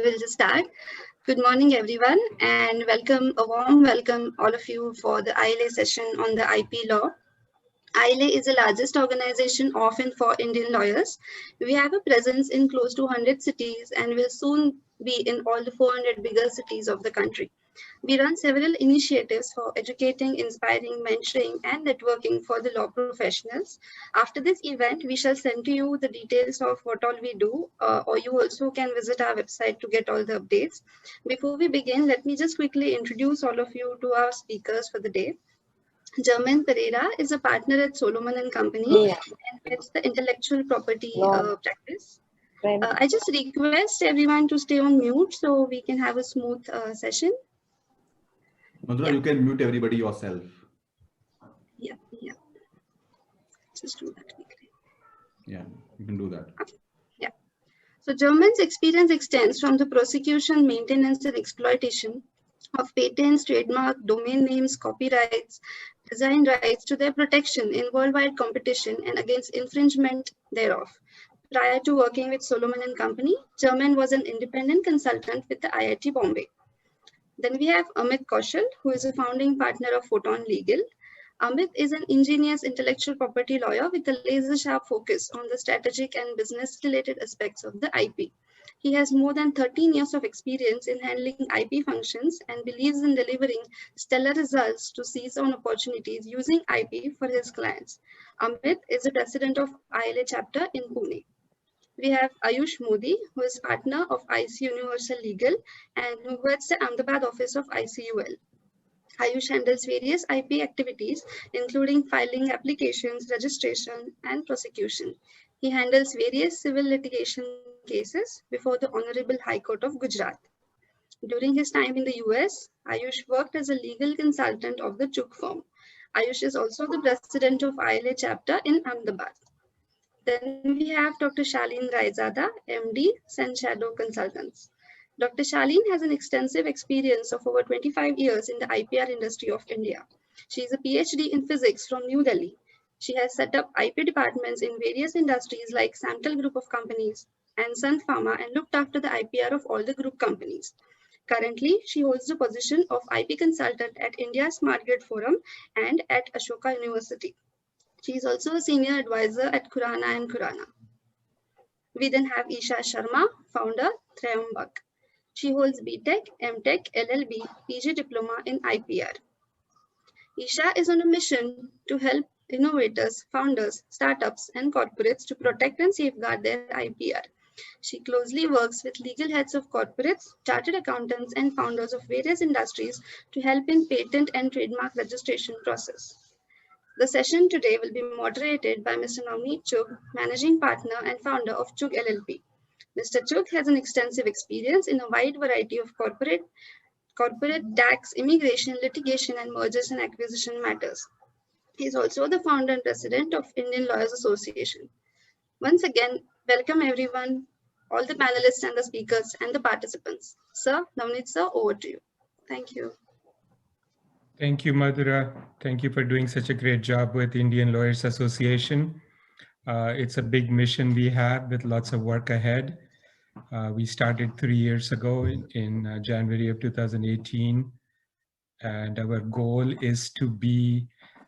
will just start. Good morning, everyone, and a warm welcome, all of you, for the ILA session on the IP law. ILA is the largest organization of and for Indian lawyers. We have a presence in close to 100 cities and will soon be in all the 400 bigger cities of the country. We run several initiatives for educating, inspiring, mentoring, and networking for the law professionals. After this event, we shall send to you the details of what all we do, or you also can visit our website to get all the updates. Before we begin, let me just quickly introduce all of you to our speakers for the day. Germain Pereira is a partner at Solomon and Company, and it's the intellectual property practice. I just request everyone to stay on mute so we can have a smooth session. Madhura, you can mute everybody yourself. Yeah. Just do that quickly. Yeah, you can do that. Yeah. So Germain's experience extends from the prosecution, maintenance, and exploitation of patents, trademark, domain names, copyrights, design rights to their protection in worldwide competition and against infringement thereof. Prior to working with Solomon and Company, Germain was an independent consultant with the IIT Bombay. Then we have Amit Kaushal, who is a founding partner of Photon Legal. Amit is an ingenious intellectual property lawyer with a laser-sharp focus on the strategic and business-related aspects of the IP. He has more than 13 years of experience in handling IP functions and believes in delivering stellar results to seize on opportunities using IP for his clients. Amit is the president of ILA chapter in Pune. We have Ayush Modi, who is partner of IC Universal Legal and who works the Ahmedabad office of ICUL. Ayush handles various IP activities, including filing applications, registration, and prosecution. He handles various civil litigation cases before the Honorable High Court of Gujarat. During his time in the US, Ayush worked as a legal consultant of the Chugh firm. Ayush is also the president of ILA chapter in Ahmedabad. Then we have Dr. Shaleen Raizada, MD, Sun Shadow Consultants. Dr. Shaleen has an extensive experience of over 25 years in the IPR industry of India. She is a PhD in physics from New Delhi. She has set up IP departments in various industries like Samtel Group of Companies and Sun Pharma and looked after the IPR of all the group companies. Currently, she holds the position of IP consultant at India Smart Grid Forum and at Ashoka University. She is also a senior advisor at Khurana & Khurana. We then have Isha Sharma, founder, Trayambak. She holds BTech, MTech, LLB, PG diploma in IPR. Isha is on a mission to help innovators, founders, startups, and corporates to protect and safeguard their IPR. She closely works with legal heads of corporates, chartered accountants, and founders of various industries to help in patent and trademark registration process. The session today will be moderated by Mr. Navneet Chugh, Managing Partner and Founder of Chugh LLP. Mr. Chugh has an extensive experience in a wide variety of corporate tax, immigration, litigation, and mergers and acquisition matters. He is also the founder and president of Indian Lawyers Association. Once again, welcome everyone, all the panelists and the speakers and the participants. Sir, Navneet sir, over to you. Thank you. Thank you, Madhura. Thank you for doing such a great job with Indian Lawyers Association. It's a big mission we have with lots of work ahead. We started 3 years ago in January of 2018. And our goal is to be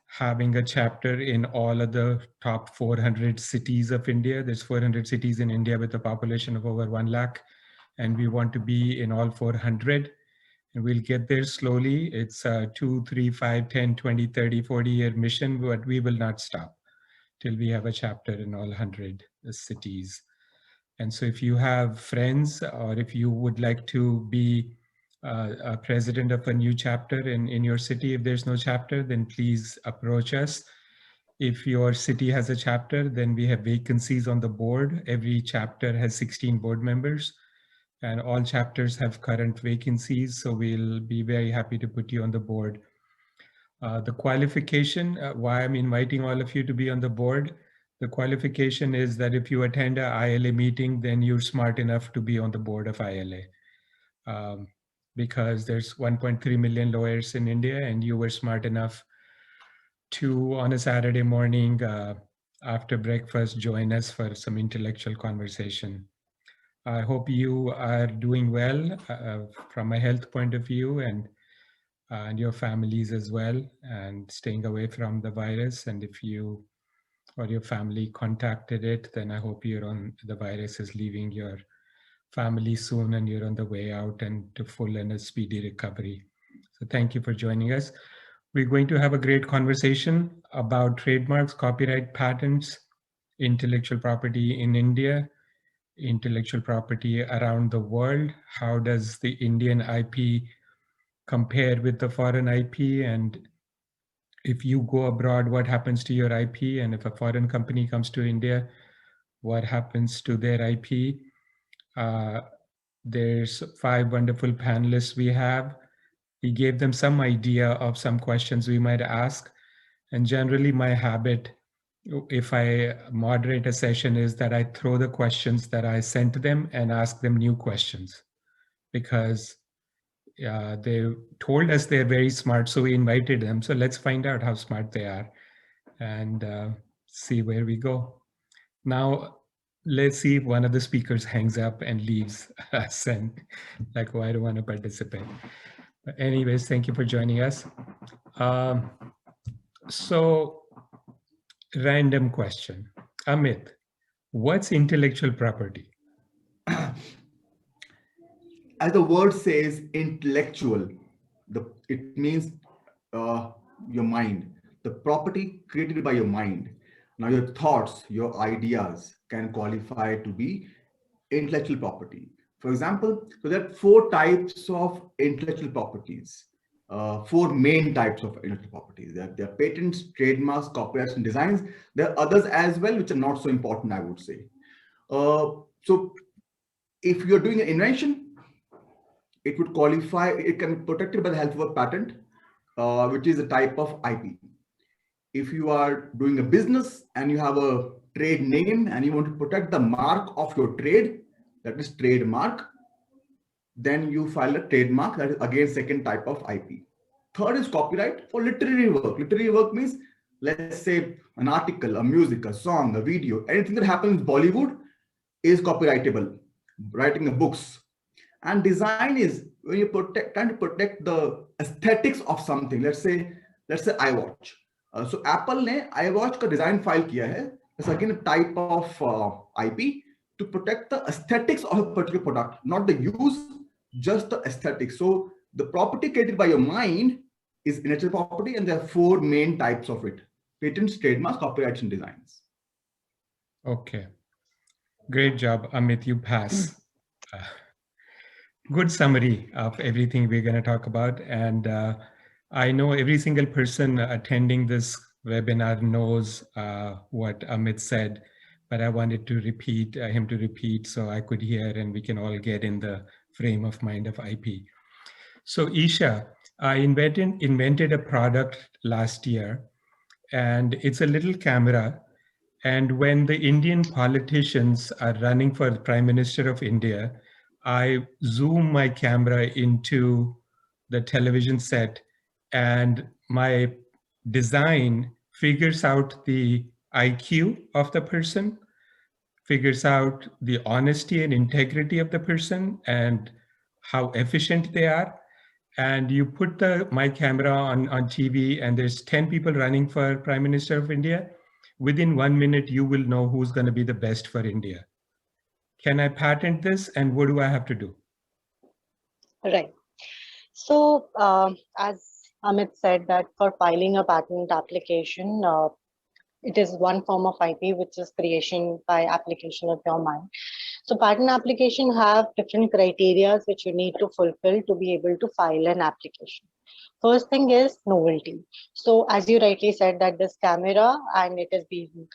having a chapter in all of the top 400 cities of India. There's 400 cities in India with a population of over 1 lakh. And we want to be in all 400. And we'll get there slowly. It's a 2, 3, 5, 10, 20, 30, 40-year mission, but we will not stop till we have a chapter in all 100 cities. And so if you have friends or if you would like to be a president of a new chapter in your city, if there's no chapter, then please approach us. If your city has a chapter, then we have vacancies on the board. Every chapter has 16 board members. And all chapters have current vacancies, so we'll be very happy to put you on the board. The qualification, why I'm inviting all of you to be on the board, the qualification is that if you attend a ILA meeting, then you're smart enough to be on the board of ILA. Because there's 1.3 million lawyers in India, and you were smart enough to, on a Saturday morning, after breakfast, join us for some intellectual conversation. I hope you are doing well from a health point of view, and your families as well, and staying away from the virus. And if you or your family contacted it, then I hope the virus is leaving your family soon and you're on the way out and to full and a speedy recovery. So thank you for joining us. We're going to have a great conversation about trademarks, copyright, patents, intellectual property in India, intellectual property around the world. How does the Indian IP compare with the foreign IP? And if you go abroad, what happens to your IP? And if a foreign company comes to India, what happens to their IP? There's 5 wonderful panelists we have. We gave them some idea of some questions we might ask. And generally my habit, if I moderate a session, is that I throw the questions that I sent to them and ask them new questions, because they told us they're very smart, so we invited them. So let's find out how smart they are and see where we go. Now, let's see if one of the speakers hangs up and leaves us and like, oh, I don't want to participate. But anyways, thank you for joining us. So, random question. Amit, what's intellectual property? As the word says, intellectual, it means your mind, the property created by your mind. Now your thoughts, your ideas can qualify to be intellectual property. For example, so there are 4 types of intellectual properties, 4 main types of intellectual properties. There are patents, trademarks, copyrights, and designs. There are others as well, which are not so important, I would say. So if you're doing an invention, it would qualify, it can be protected by the help of a patent, which is a type of IP. If you are doing a business and you have a trade name and you want to protect the mark of your trade, that is trademark, then you file a trademark. That is again second type of IP. Third is copyright for literary work. Literary work means, let's say an article, a music, a song, a video, anything that happens in Bollywood is copyrightable. Writing of books. And design is when you trying to protect the aesthetics of something. Let's say iWatch. So Apple ने iWatch का design file किया है. It's again a type of IP to protect the aesthetics of a particular product, not the use, just the aesthetics. So the property created by your mind is intellectual property, and there are 4 main types of it: patents, trademarks, copyrights, and designs. Okay, great job, Amit. You pass. Good summary of everything we're going to talk about. And I know every single person attending this webinar knows what Amit said, but I wanted to repeat, him to repeat so I could hear and we can all get in the frame of mind of IP. So Isha, I invented a product last year, and it's a little camera. And when the Indian politicians are running for the Prime Minister of India, I zoom my camera into the television set, and my design figures out the IQ of the person, figures out the honesty and integrity of the person and how efficient they are. And you put my camera on TV and there's 10 people running for Prime Minister of India. Within 1 minute, you will know who's going to be the best for India. Can I patent this, and what do I have to do? Right. So as Amit said, that for filing a patent application, it is one form of IP, which is creation by application of your mind. So patent application have different criteria which you need to fulfill to be able to file an application. First thing is novelty. So as you rightly said, that this camera, and it is being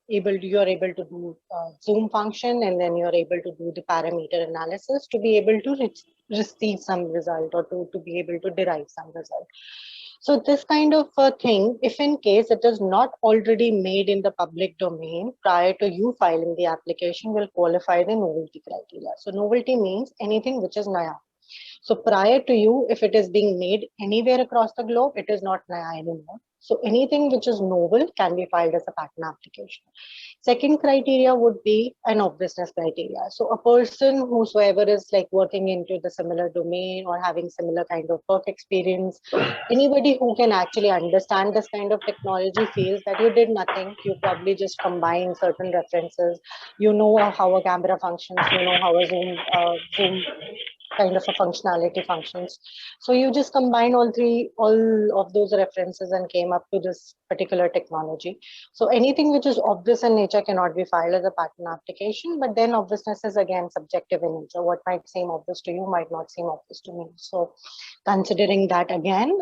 you are able to do zoom function, and then you're able to do the parameter analysis to be able to receive some result, or to be able to derive some result. So this kind of thing, if in case it is not already made in the public domain prior to you filing the application, will qualify the novelty criteria. So novelty means anything which is naya. So prior to you, if it is being made anywhere across the globe, it is not naya anymore. So anything which is novel can be filed as a patent application. Second criteria would be an obviousness criteria. So a person whosoever is like working into the similar domain or having similar kind of work experience, anybody who can actually understand this kind of technology feels that you did nothing. You probably just combine certain references. You know how a camera functions. You know how a Zoom kind of a functionality functions. So you just combine all of those references and came up to this particular technology. So anything which is obvious in nature cannot be filed as a patent application, but then obviousness is again subjective in nature. What might seem obvious to you might not seem obvious to me. So considering that again,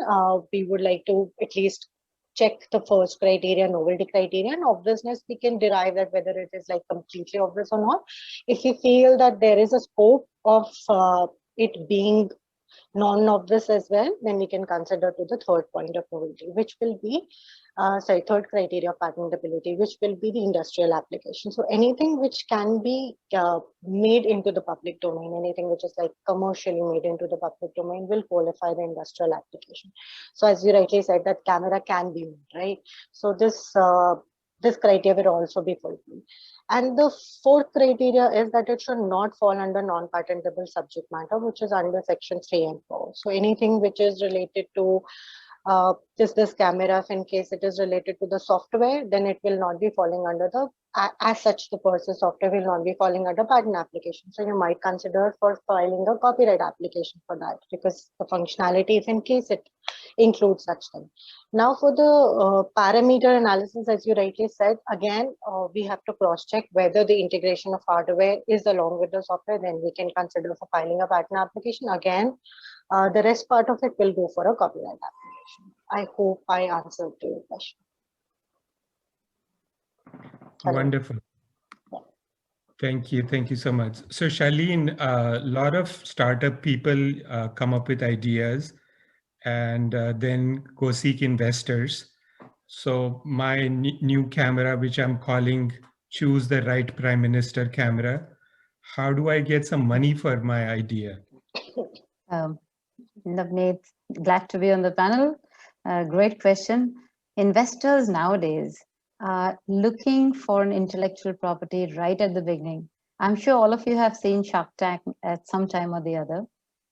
we would like to at least check the first criteria, novelty criteria, and obviousness. We can derive that whether it is like completely obvious or not. If we feel that there is a scope of it being non-obvious as well, then we can consider to the third point of novelty, which will be, third criteria of patentability, which will be the industrial application. So anything which can be made into the public domain, anything which is like commercially made into the public domain will qualify the industrial application. So as you rightly said, that camera can be made, right? So this criteria will also be fulfilled. And the fourth criteria is that it should not fall under non-patentable subject matter, which is under section 3 and 4. So anything which is related to this camera, if in case it is related to the software, then it will not be falling under the, as such, the person software will not be falling under patent application. So you might consider for filing a copyright application for that, because the functionality, if in case it includes such thing. Now for the parameter analysis, as you rightly said, again, we have to cross-check whether the integration of hardware is along with the software, then we can consider for filing a patent application. Again, the rest part of it will go for a copyright application. I hope I answered to your question. Wonderful. Thank you. Thank you so much. So Shaleen, a lot of startup people come up with ideas and then go seek investors. So my new camera, which I'm calling Choose the Right Prime Minister camera, how do I get some money for my idea? Navneet, glad to be on the panel. Great question. Investors nowadays are looking for an intellectual property right at the beginning. I'm sure all of you have seen Shark Tank at some time or the other.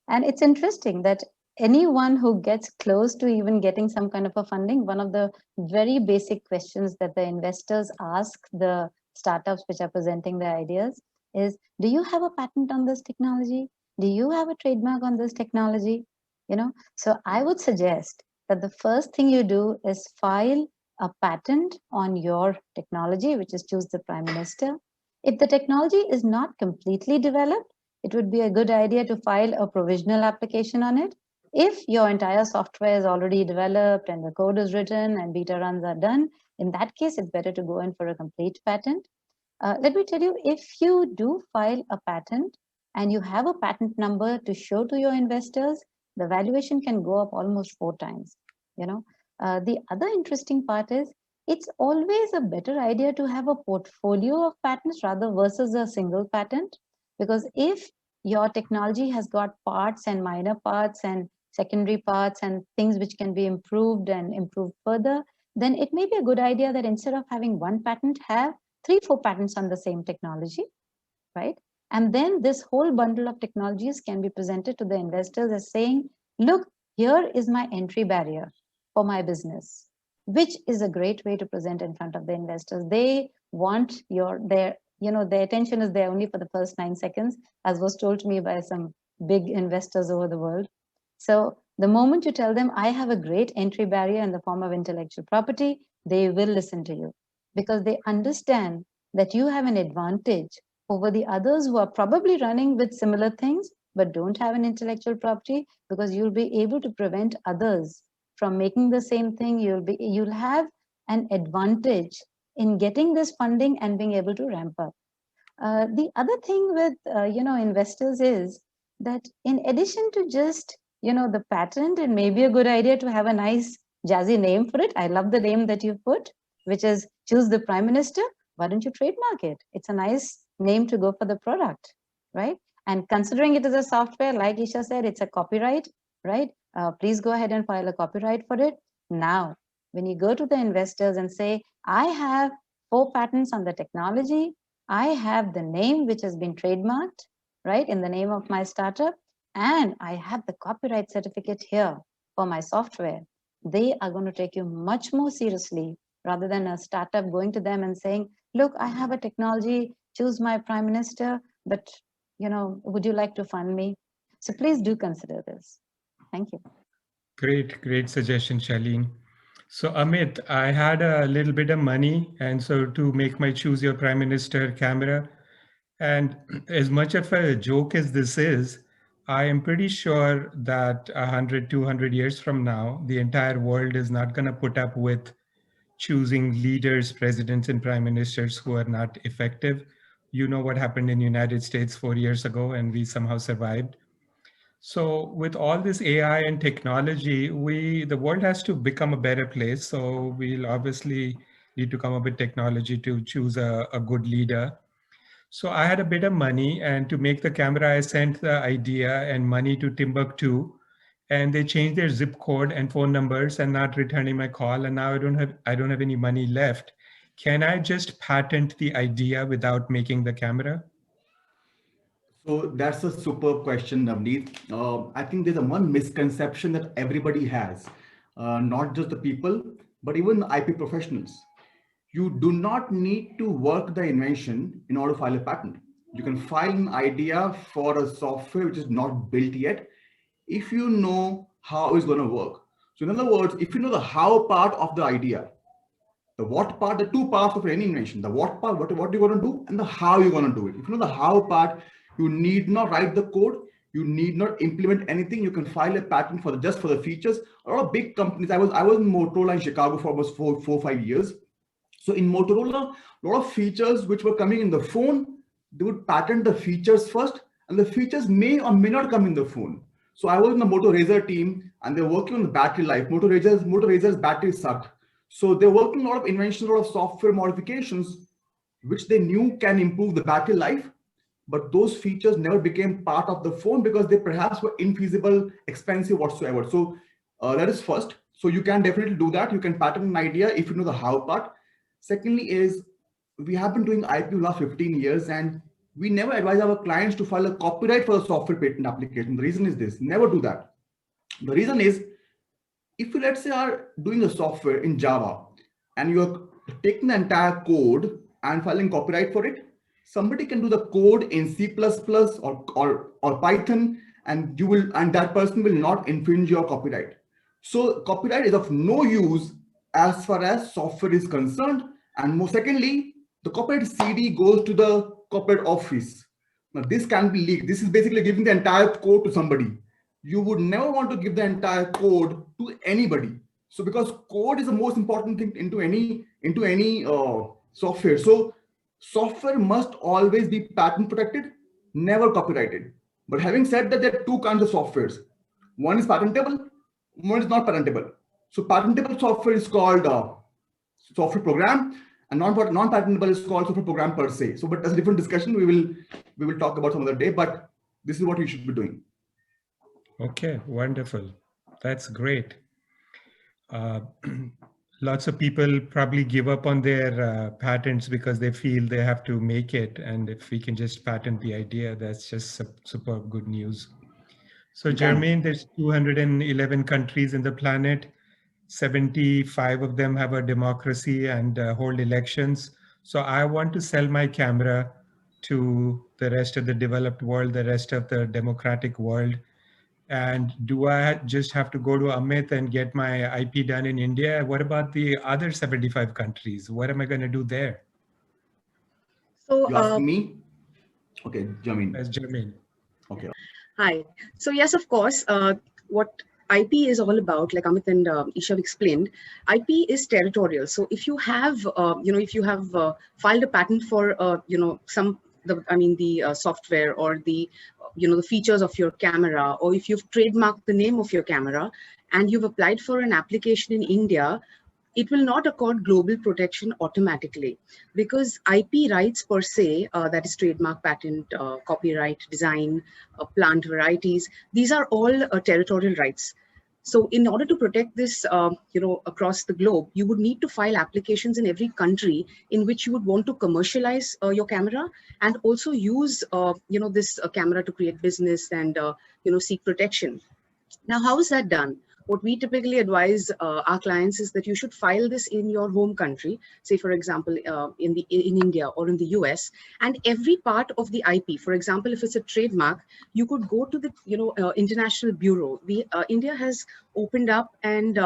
And it's interesting that anyone who gets close to even getting some kind of a funding, one of the very basic questions that the investors ask the startups which are presenting their ideas is, do you have a patent on this technology? Do you have a trademark on this technology? You know, so I would suggest that the first thing you do is file a patent on your technology, which is Choose the Prime Minister. If the technology is not completely developed, it would be a good idea to file a provisional application on it. If your entire software is already developed and the code is written and beta runs are done, in that case, it's better to go in for a complete patent. Let me tell you, if you do file a patent and you have a patent number to show to your investors, the valuation can go up almost 4 times. You know, the other interesting part is it's always a better idea to have a portfolio of patents rather versus a single patent, because if your technology has got parts and minor parts and secondary parts and things which can be improved and improved further, then it may be a good idea that instead of having one patent, have 3-4 patents on the same technology, right? And then this whole bundle of technologies can be presented to the investors as saying, look, here is my entry barrier for my business, which is a great way to present in front of the investors. They want their attention is there only for the first 9 seconds, as was told to me by some big investors over the world. So the moment you tell them, I have a great entry barrier in the form of intellectual property, they will listen to you because they understand that you have an advantage over the others who are probably running with similar things, but don't have an intellectual property, because you'll be able to prevent others from making the same thing. You'll have an advantage in getting this funding and being able to ramp up. The other thing with investors is that in addition to just the patent, it may be a good idea to have a nice jazzy name for it. I love the name that you put, which is Choose the Prime Minister. Why don't you trademark it? It's a nice name to go for the product, right? And considering it is a software, like Isha said, it's a copyright, right? Please go ahead and file a copyright for it. Now, when you go to the investors and say, I have 4 patents on the technology, I have the name which has been trademarked, right, in the name of my startup, and I have the copyright certificate here for my software, they are going to take you much more seriously rather than a startup going to them and saying, look, I have a technology, choose my prime minister, but, you know, would you like to fund me? So please do consider this. Thank you. Great suggestion, Shaleen. So Amit, I had a little bit of money, and so to make my Choose Your Prime Minister camera, and as much of a joke as this is, I am pretty sure that 100, 200 years from now, the entire world is not going to put up with choosing leaders, presidents, and prime ministers who are not effective. You know what happened in the United States 4 years ago, and we somehow survived. So with all this AI and technology, the world has to become a better place. So we'll obviously need to come up with technology to choose a good leader. So I had a bit of money, and to make the camera, I sent the idea and money to Timbuktu, and they changed their zip code and phone numbers and not returning my call. And now I don't have any money left. Can I just patent the idea without making the camera? So that's a superb question, Navneet. I think there's one misconception that everybody has, not just the people, but even the IP professionals. You do not need to work the invention in order to file a patent. You can file an idea for a software which is not built yet if you know how it's going to work. So in other words, if you know the how part of the idea, the what part, the 2 parts of any invention, the what part, what you're going to do, and the how you're going to do it. If you know the how part, you need not write the code. You need not implement anything. You can file a patent for just for the features. A lot of big companies. I was in Motorola in Chicago for almost 4-5 years. So in Motorola, a lot of features which were coming in the phone, they would patent the features first, and the features may or may not come in the phone. So I was in the Moto Razr team, and they're working on the battery life. Moto Razr's battery sucked. So they're working a lot of inventions, a lot of software modifications, which they knew can improve the battery life. But those features never became part of the phone because they perhaps were infeasible, expensive, whatsoever. So that is first. So you can definitely do that. You can patent an idea if you know the how part. Secondly is, we have been doing IP last 15 years, and we never advise our clients to file a copyright for a software patent application. The reason is this: never do that. The reason is, if you, let's say, are doing a software in Java and you're taking the entire code and filing copyright for it, somebody can do the code in C++ or Python, and that person will not infringe your copyright. So copyright is of no use as far as software is concerned. And more secondly, the copyright CD goes to the copyright office. Now this can be leaked. This is basically giving the entire code to somebody. You would never want to give the entire code to anybody. So because code is the most important thing into any software. So software must always be patent protected, never copyrighted. But having said that, there are 2 kinds of softwares. One is patentable, one is not patentable. So patentable software is called software program, and non-patentable is called software program per se. So, but that's a different discussion. We will talk about some other day. But this is what you should be doing. Okay, wonderful. That's great. Lots of people probably give up on their patents because they feel they have to make it. And if we can just patent the idea, that's just superb good news. So Jermaine, there's 211 countries in the planet. 75 of them have a democracy and hold elections. So I want to sell my camera to the rest of the developed world, the rest of the democratic world. And do I just have to go to Amit and get my IP done in India? What about the other 75 countries? What am I going to do there? So you ask me? Okay, Jermaine. As Jermaine. Okay. Hi. So yes, of course, what IP is all about, like Amit and Isha explained, IP is territorial. So if you have, if you have filed a patent for, the software or the features of your camera, or if you've trademarked the name of your camera and you've applied for an application in India, it will not accord global protection automatically, because IP rights per se, that is trademark, patent, copyright, design, plant varieties, these are all territorial rights. So in order to protect this, across the globe, you would need to file applications in every country in which you would want to commercialize your camera, and also use, this camera to create business and, seek protection. Now, how is that done? What we typically advise our clients is that you should file this in your home country, say, for example, in India or in the US, and every part of the IP, for example, if it's a trademark, you could go to the International Bureau. India has opened up and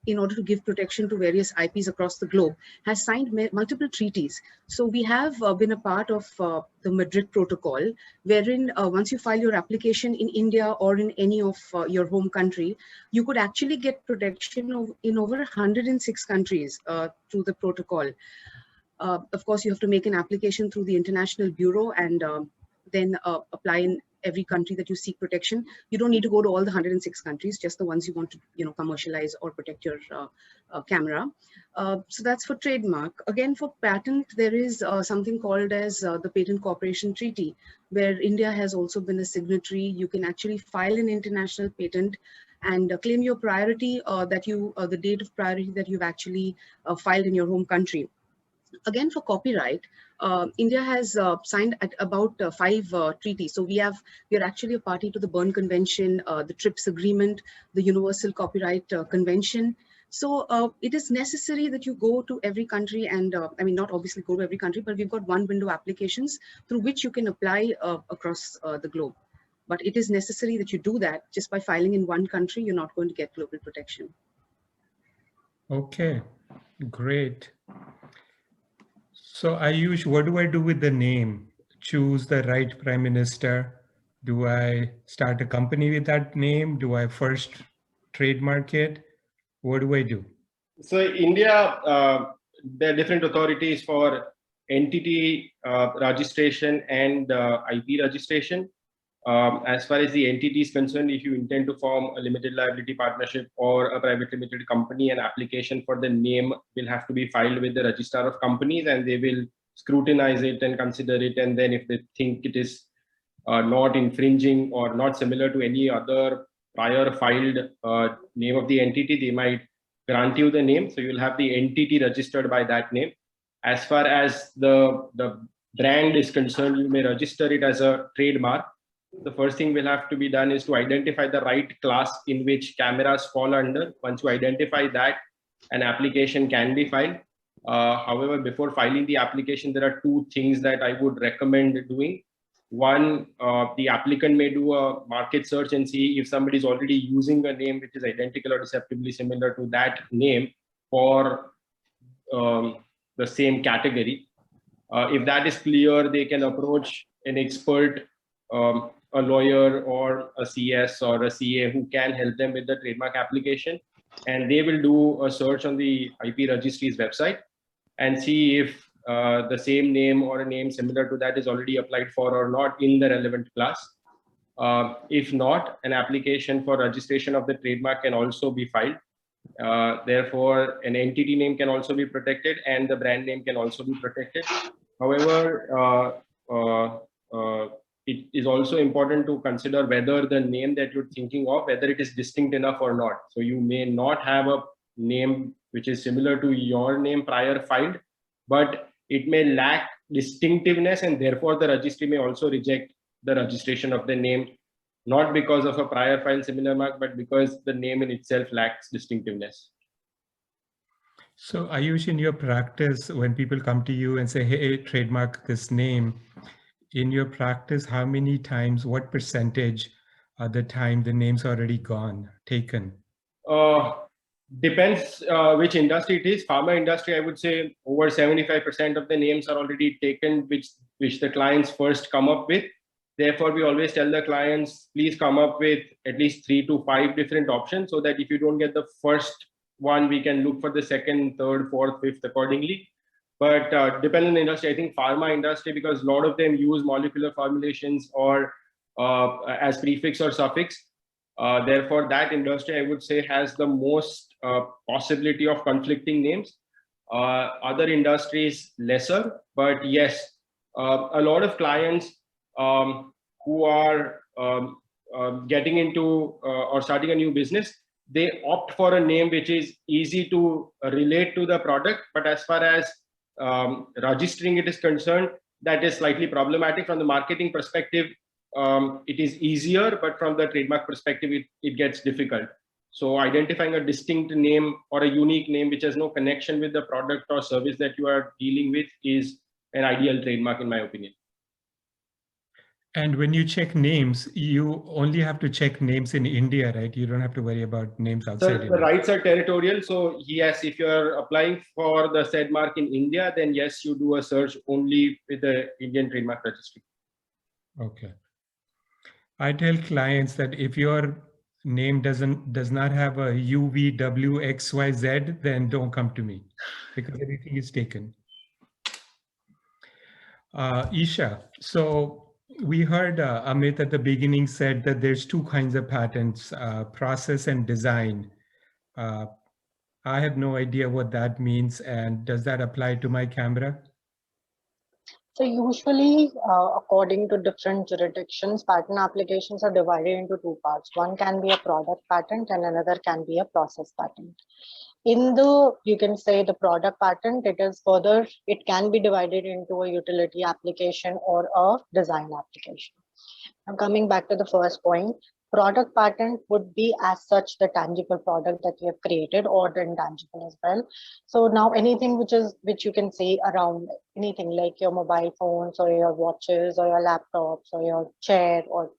in order to give protection to various IPs across the globe, has signed multiple treaties. So we have been a part of the Madrid Protocol, wherein once you file your application in India or in any of your home country, you could actually get protection in over 106 countries through the protocol. Of course, you have to make an application through the International Bureau and then apply in every country that you seek protection. You don't need to go to all the 106 countries, just the ones you want to commercialize or protect your camera. So that's for trademark. Again, for patent, there is something called as the Patent Cooperation Treaty, where India has also been a signatory. You can actually file an international patent and claim your priority, the date of priority that you've actually filed in your home country. Again, for copyright, India has signed at about 5 treaties. So we are actually a party to the Berne Convention, the TRIPS Agreement, the Universal Copyright Convention. So it is necessary that you go to every country and, not obviously go to every country, but we've got one window applications through which you can apply across the globe. But it is necessary that you do that. Just by filing in one country, you're not going to get global protection. Okay, great. So Ayush, what do I do with the name? Choose the right prime minister? Do I start a company with that name? Do I first trademark it? What do I do? So India, there are different authorities for entity registration and IP registration. As far as the entity is concerned, if you intend to form a limited liability partnership or a private limited company, an application for the name will have to be filed with the registrar of companies, and they will scrutinize it and consider it. And then if they think it is not infringing or not similar to any other prior filed name of the entity, they might grant you the name. So you'll have the entity registered by that name. As far as the brand is concerned, you may register it as a trademark. The first thing will have to be done is to identify the right class in which cameras fall under. Once you identify that, an application can be filed. However, before filing the application, there are 2 things that I would recommend doing. One, the applicant may do a market search and see if somebody is already using a name which is identical or deceptively similar to that name for the same category. If that is clear, they can approach an expert, a lawyer or a CS or a CA who can help them with the trademark application. And they will do a search on the IP registry's website and see if the same name or a name similar to that is already applied for or not in the relevant class. If not, an application for registration of the trademark can also be filed. Therefore, an entity name can also be protected and the brand name can also be protected. However, it is also important to consider whether the name that you're thinking of, whether it is distinct enough or not. So you may not have a name which is similar to your name prior filed, but it may lack distinctiveness, and therefore the registry may also reject the registration of the name, not because of a prior filed similar mark, but because the name in itself lacks distinctiveness. So Ayush, in your practice, when people come to you and say, hey, trademark this name, in your practice, how many times, what percentage of the time the name's already gone, taken? Depends which industry it is. Pharma industry, I would say over 75% of the names are already taken, which the clients first come up with. Therefore, we always tell the clients, please come up with at least 3 to 5 different options, so that if you don't get the first one, we can look for the second, third, fourth, fifth accordingly. But depending on the industry, I think pharma industry, because a lot of them use molecular formulations or as prefix or suffix. Therefore, that industry, I would say, has the most possibility of conflicting names. Other industries, lesser. But yes, a lot of clients who are getting into or starting a new business, they opt for a name which is easy to relate to the product. But as far as registering it is concerned, that is slightly problematic. From the marketing perspective, it is easier, but from the trademark perspective, it gets difficult. So identifying a distinct name or a unique name which has no connection with the product or service that you are dealing with is an ideal trademark, in my opinion. And when you check names, you only have to check names in India, right? You don't have to worry about names outside So India. the rights are territorial. So yes, if you're applying for the said mark in India, then yes, you do a search only with the Indian trademark registry. Okay. I tell clients that if your name does not have a UVWXYZ, then don't come to me because everything is taken. Isha, so we heard Amit at the beginning said that there's two kinds of patents, process and design. I have no idea what that means, and does that apply to my camera? So usually, according to different jurisdictions, patent applications are divided into two parts. One can be a product patent and another can be a process patent. In the, you can say the product patent, it can be divided into a utility application or a design application. Now coming back to the first point, product patent would be as such the tangible product that you have created, or the intangible as well. So now anything which you can say around anything like your mobile phones or your watches or your laptops or your chair or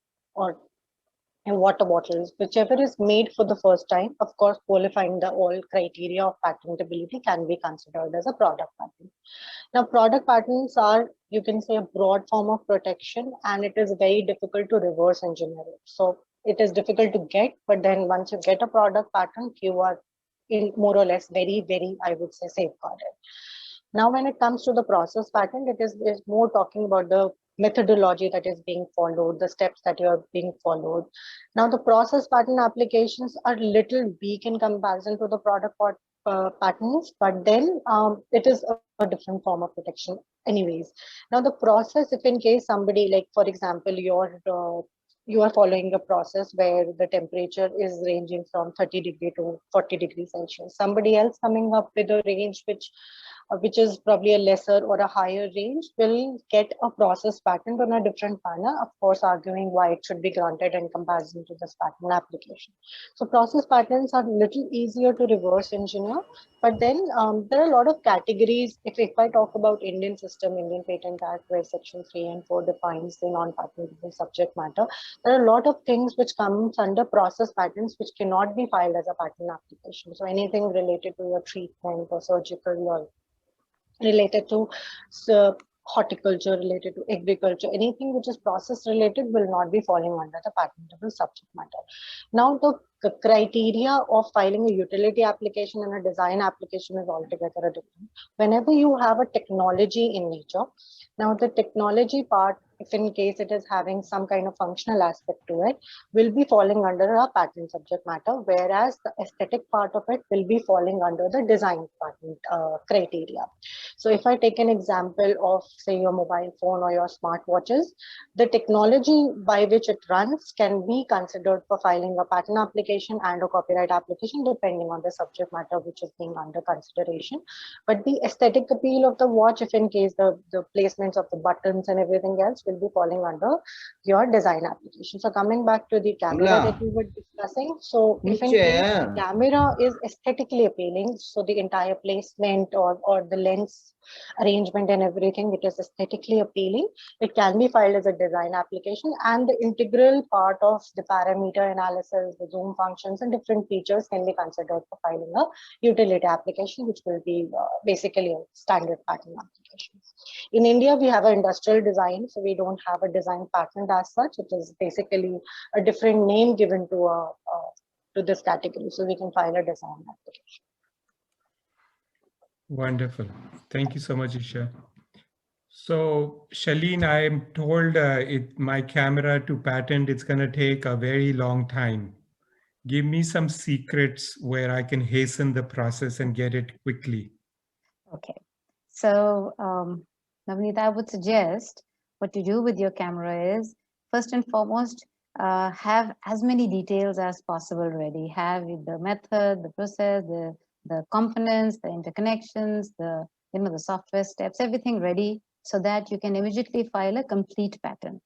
water bottles, whichever is made for the first time, of course, qualifying the all criteria of patentability can be considered as a product patent. Now, product patents are, you can say, a broad form of protection, and it is very difficult to reverse engineer it. So it is difficult to get, but then once you get a product patent, you are in more or less very, very, I would say, safeguarded. Now, when it comes to the process patent, it is more talking about the methodology that is being followed, the steps that are being followed. Now, the process patent applications are little weak in comparison to the product patents, but then it is a different form of protection anyways. Now, the process, if in case somebody, like for example, you are following a process where the temperature is ranging from 30 degrees to 40 degrees Celsius. Somebody else coming up with a range which is probably a lesser or a higher range will get a process patent on a different manner, of course, arguing why it should be granted in comparison to this patent application. So process patents are a little easier to reverse engineer, but then there are a lot of categories. If I talk about Indian system, Indian Patent Act, where Section 3 and 4 defines the non-patentable subject matter, there are a lot of things which comes under process patents which cannot be filed as a patent application. So anything related to your treatment or surgical or related to horticulture, related to agriculture, anything which is process related will not be falling under the patentable subject matter. Now, the criteria of filing a utility application and a design application is altogether different. Whenever you have a technology in nature, now the technology part, if in case it is having some kind of functional aspect to it, will be falling under a patent subject matter, whereas the aesthetic part of it will be falling under the design patent criteria. So if I take an example of, say, your mobile phone or your smartwatches, the technology by which it runs can be considered for filing a patent application and a copyright application, depending on the subject matter which is being under consideration. But the aesthetic appeal of the watch, if in case the placements of the buttons and everything else, will be falling under your design application. So coming back to the camera that we were discussing, so if in case the camera is aesthetically appealing, so the entire placement or the lens arrangement and everything, it is aesthetically appealing, it can be filed as a design application, and the integral part of the parameter analysis, the zoom functions and different features can be considered for filing a utility application, which will be basically a standard patent application. In India, we have an industrial design, so we don't have a design patent as such. It is basically a different name given to this category, so we can file a design application. Wonderful. Thank you so much, Isha. So, Shaleen, I'm told my camera to patent, it's going to take a very long time. Give me some secrets where I can hasten the process and get it quickly. Okay. So, Navneet, I would suggest what you do with your camera is, first and foremost, have as many details as possible ready. Have the method, the process, the components, the interconnections, the the software steps, everything ready so that you can immediately file a complete patent.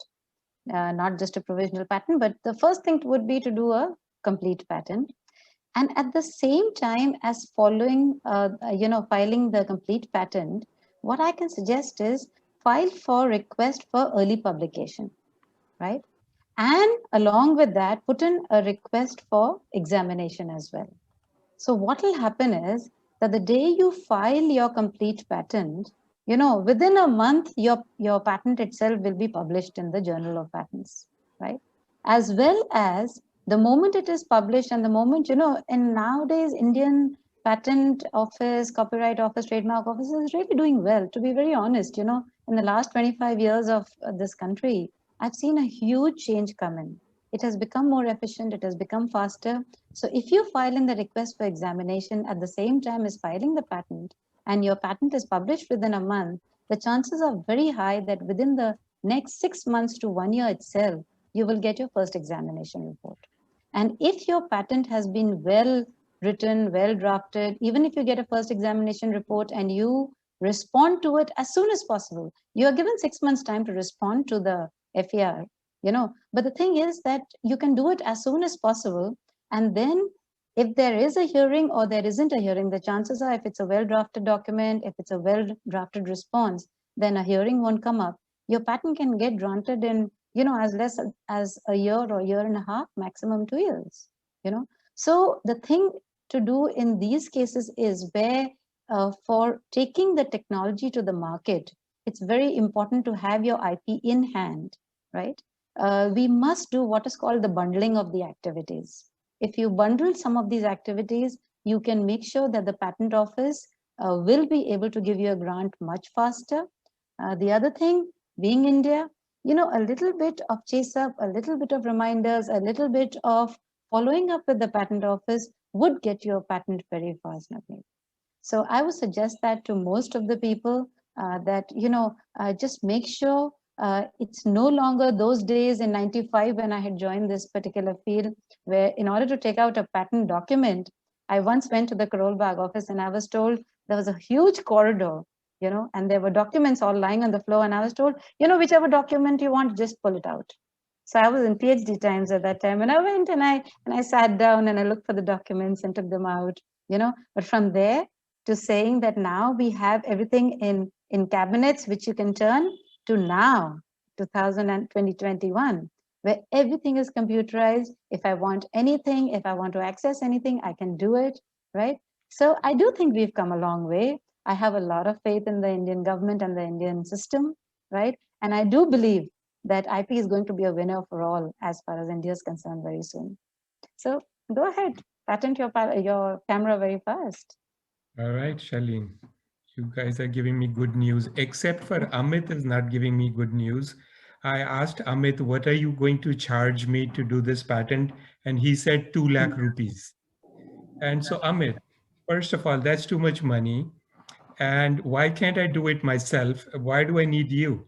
Not just a provisional patent, but the first thing would be to do a complete patent. And at the same time as following, filing the complete patent, what I can suggest is file for request for early publication, right? And along with that, put in a request for examination as well. So what will happen is that the day you file your complete patent, within a month, your patent itself will be published in the Journal of Patents, right? As well as the moment it is published and the moment, and nowadays Indian Patent Office, Copyright Office, Trademark Office is really doing well, to be very honest. In the last 25 years of this country, I've seen a huge change come in. It has become more efficient, it has become faster. So if you file in the request for examination at the same time as filing the patent, and your patent is published within a month, the chances are very high that within the next 6 months to 1 year itself, you will get your first examination report. And if your patent has been well written, well drafted, even if you get a first examination report and you respond to it as soon as possible, you are given 6 months time to respond to the FAR, but the thing is that you can do it as soon as possible. And then if there is a hearing or there isn't a hearing, the chances are if it's a well-drafted document, if it's a well-drafted response, then a hearing won't come up. Your patent can get granted in, as less as a year or year and a half, maximum 2 years, So the thing to do in these cases is where for taking the technology to the market, it's very important to have your IP in hand, right? We must do what is called the bundling of the activities. If you bundle some of these activities, you can make sure that the patent office will be able to give you a grant much faster. The other thing, being India, a little bit of chase up, a little bit of reminders, a little bit of following up with the patent office would get your patent very fast, Navneet. So I would suggest that to most of the people that, just make sure it's no longer those days in 95 when I had joined this particular field, where in order to take out a patent document, I once went to the Karol Bagh office and I was told there was a huge corridor, and there were documents all lying on the floor. And I was told, whichever document you want, just pull it out. So I was in PhD times at that time. And I went and I sat down and I looked for the documents and took them out, but from there to saying that now we have everything in cabinets, which you can turn, to now, 2021, where everything is computerized. If I want anything, if I want to access anything, I can do it, right? So I do think we've come a long way. I have a lot of faith in the Indian government and the Indian system, right? And I do believe that IP is going to be a winner for all as far as India is concerned very soon. So go ahead, patent your camera very fast. All right, Shaleen. You guys are giving me good news, except for Amit is not giving me good news. I asked Amit, what are you going to charge me to do this patent? And he said 2 lakh rupees. And so Amit, first of all, that's too much money. And why can't I do it myself? Why do I need you?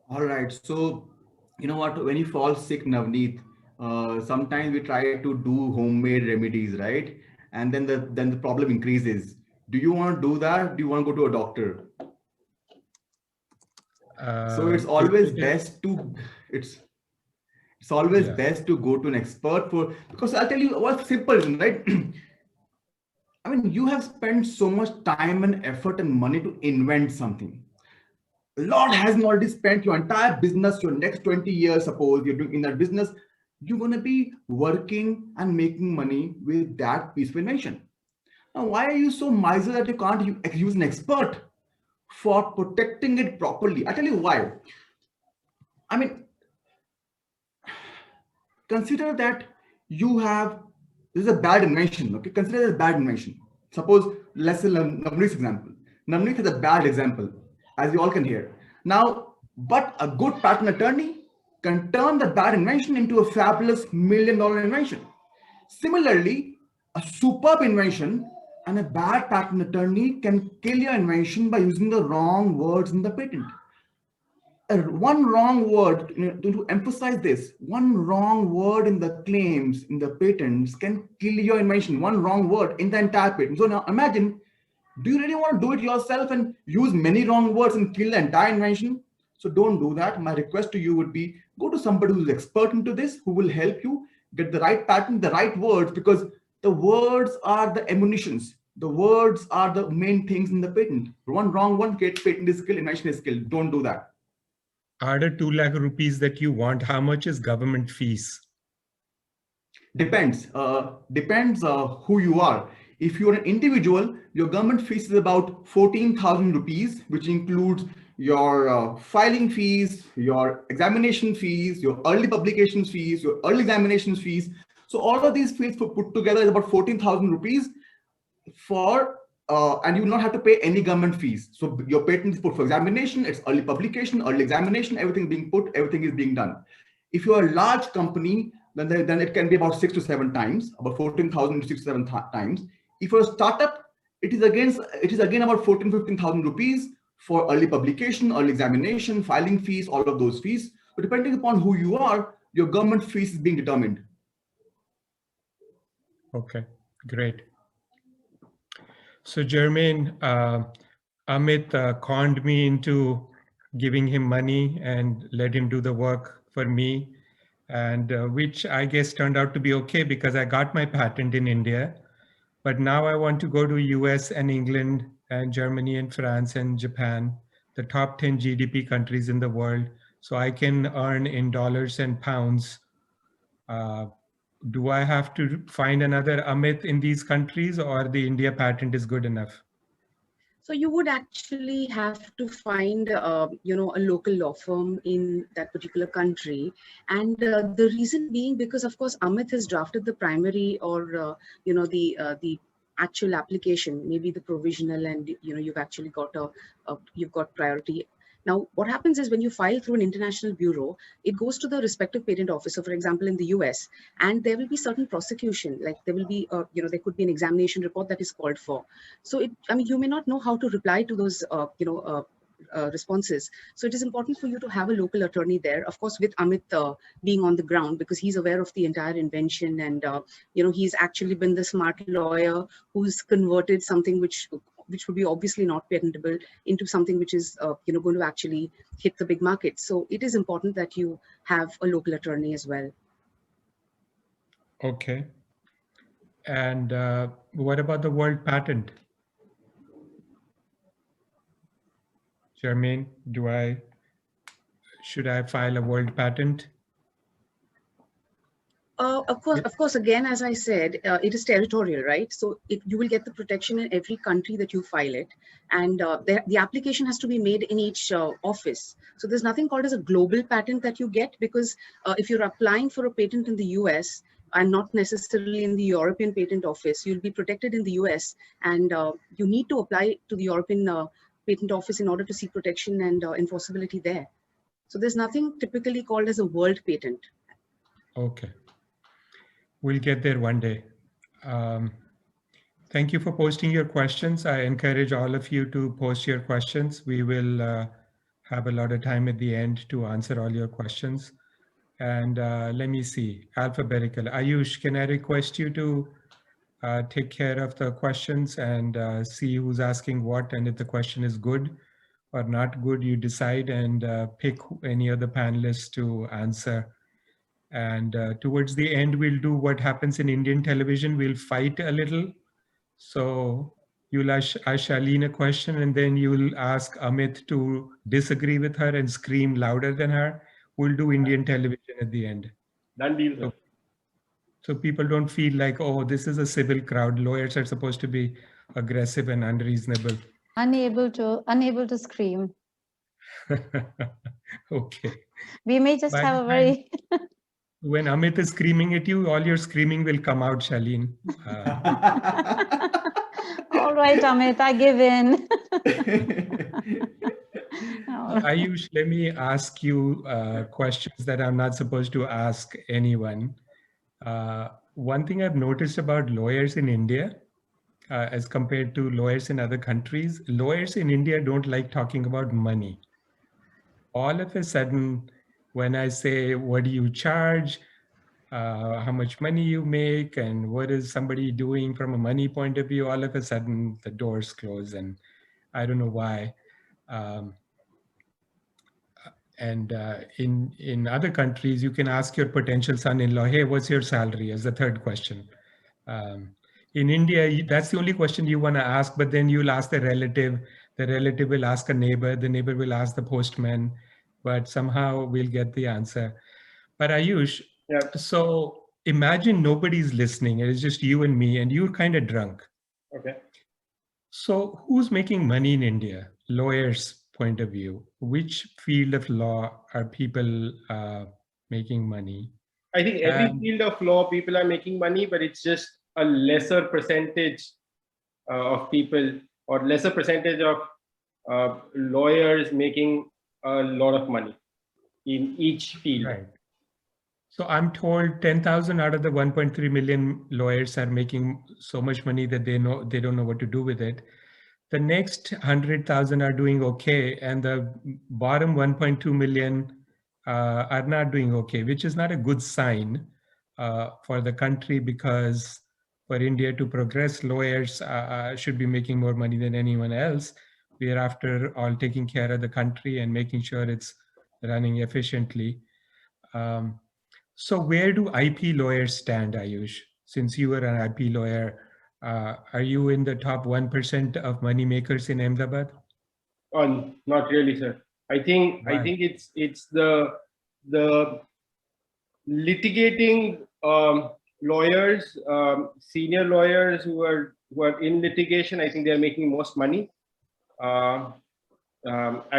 All right. So, you know what? When you fall sick, Navneet, sometimes we try to do homemade remedies, right? And then the problem increases. Do you want to do that? Do you want to go to a doctor? So it's always best to best to go to an expert because I'll tell you what's simple, right? I mean, you have spent so much time and effort and money to invent something. A lot has already spent your entire business, your next 20 years, suppose you're doing in that business, you're going to be working and making money with that piece of invention. Now, why are you so miserly that you can't use an expert for protecting it properly? I tell you why. I mean, consider that this is a bad invention. Okay, consider it a bad invention. Suppose, let's say Navneet's example. Navneet is a bad example, as you all can hear. Now, but a good patent attorney can turn the bad invention into a fabulous $1 million invention. Similarly, a superb invention and a bad patent attorney can kill your invention by using the wrong words in the patent. one wrong word, to emphasize this, one wrong word in the claims, in the patents can kill your invention. One wrong word in the entire patent. So now imagine, do you really want to do it yourself and use many wrong words and kill the entire invention? So don't do that. My request to you would be, go to somebody who's expert into this, who will help you get the right patent, the right words, because the words are the ammunitions. The words are the main things in the patent. One wrong one, patent is killed, invention is killed. Don't do that. Out of 2 lakh rupees that you want, how much is government fees? Depends. Depends who you are. If you're an individual, your government fees is about 14,000 rupees, which includes your filing fees, your examination fees, your early publications fees, your early examinations fees. So all of these fees put together is about 14,000 rupees for, and you will not have to pay any government fees. So your patent is put for examination, it's early publication, early examination, everything being put, everything is being done. If you are a large company, then it can be about 6 to 7 times, about 14,000 to 6 to 7 times. If you're a startup, it is again about 15,000 rupees for early publication, early examination, filing fees, all of those fees. But depending upon who you are, your government fees is being determined. Okay, great. So Jermaine, Amit conned me into giving him money and let him do the work for me, and which I guess turned out to be okay because I got my patent in India. But now I want to go to US and England and Germany and France and Japan, the top 10 GDP countries in the world, so I can earn in dollars and pounds. Do I have to find another Amit in these countries, or the India patent is good enough? So you would actually have to find, a local law firm in that particular country. And the reason being, because of course, Amit has drafted the primary or, the actual application, maybe the provisional, and, you've actually got you've got priority. Now, what happens is when you file through an international bureau, it goes to the respective patent office. So for example, in the US, and there will be certain prosecution, like there will be, there could be an examination report that is called for. So you may not know how to reply to those, responses. So it is important for you to have a local attorney there, of course, with Amit being on the ground, because he's aware of the entire invention, and he's actually been the smart lawyer who's converted something which would be obviously not patentable into something which is going to actually hit the big market. So it is important that you have a local attorney as well. Okay. And what about the world patent? Jermaine, should I file a world patent? Of course, again, as I said, it is territorial, right? So you will get the protection in every country that you file it. And the application has to be made in each office. So there's nothing called as a global patent that you get, because if you're applying for a patent in the US and not necessarily in the European Patent Office, you'll be protected in the US, and you need to apply to the European Patent Office in order to seek protection and enforceability there. So there's nothing typically called as a world patent. Okay. We'll get there one day. Thank you for posting your questions. I encourage all of you to post your questions. We will have a lot of time at the end to answer all your questions. And let me see, alphabetical. Ayush, can I request you to take care of the questions and see who's asking what, and if the question is good or not good, you decide and pick any of the panelists to answer. And towards the end, we'll do what happens in Indian television. We'll fight a little. So you'll ask Shaleen a question, and then you'll ask Amit to disagree with her and scream louder than her. We'll do Indian television at the end. Done deal. So people don't feel like, oh, this is a civil crowd. Lawyers are supposed to be aggressive and unreasonable. Unable to scream. Okay. We may just have a very... When Amit is screaming at you, all your screaming will come out, Shaleen. All right, Amit, I give in. Ayush, let me ask you questions that I'm not supposed to ask anyone. One thing I've noticed about lawyers in India, as compared to lawyers in other countries, lawyers in India don't like talking about money. all of a sudden, when I say, what do you charge? How much money you make and what is somebody doing from a money point of view, all of a sudden the doors close, and I don't know why. In other countries, you can ask your potential son-in-law, hey, what's your salary, as the third question. In India, that's the only question you want to ask, but then you'll ask the relative will ask a neighbor, the neighbor will ask the postman, but somehow we'll get the answer. But Ayush, Yeah. so imagine nobody's listening, it's just you and me, and you're kind of drunk. Okay. So who's making money in India? Lawyers' point of view. Which field of law are people making money? I think every field of law, people are making money, but it's just a lesser percentage of people, or lesser percentage of lawyers making a lot of money in each field. Right. So I'm told 10,000 out of the 1.3 million lawyers are making so much money that they don't know what to do with it. The next 100,000 are doing okay, and the bottom 1.2 million are not doing okay, which is not a good sign for the country, because for India to progress, lawyers should be making more money than anyone else. We are, after all, taking care of the country and making sure it's running efficiently. So where do IP lawyers stand, Ayush? Since you were an IP lawyer, are you in the top 1% of money makers in Ahmedabad? Not really, sir. I think it's the litigating lawyers, senior lawyers who are in litigation. I think they are making most money. I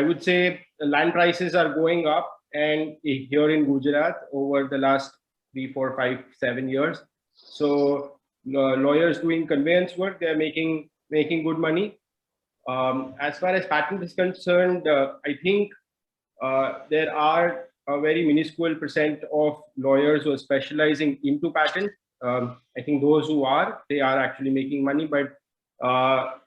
would say land prices are going up, and here in Gujarat over the last 3, 4, 5, 7 years. So lawyers doing conveyance work, they're making good money. As far as patent is concerned, I think there are a very minuscule percent of lawyers who are specializing into patent. I think those who are, they are actually making money, but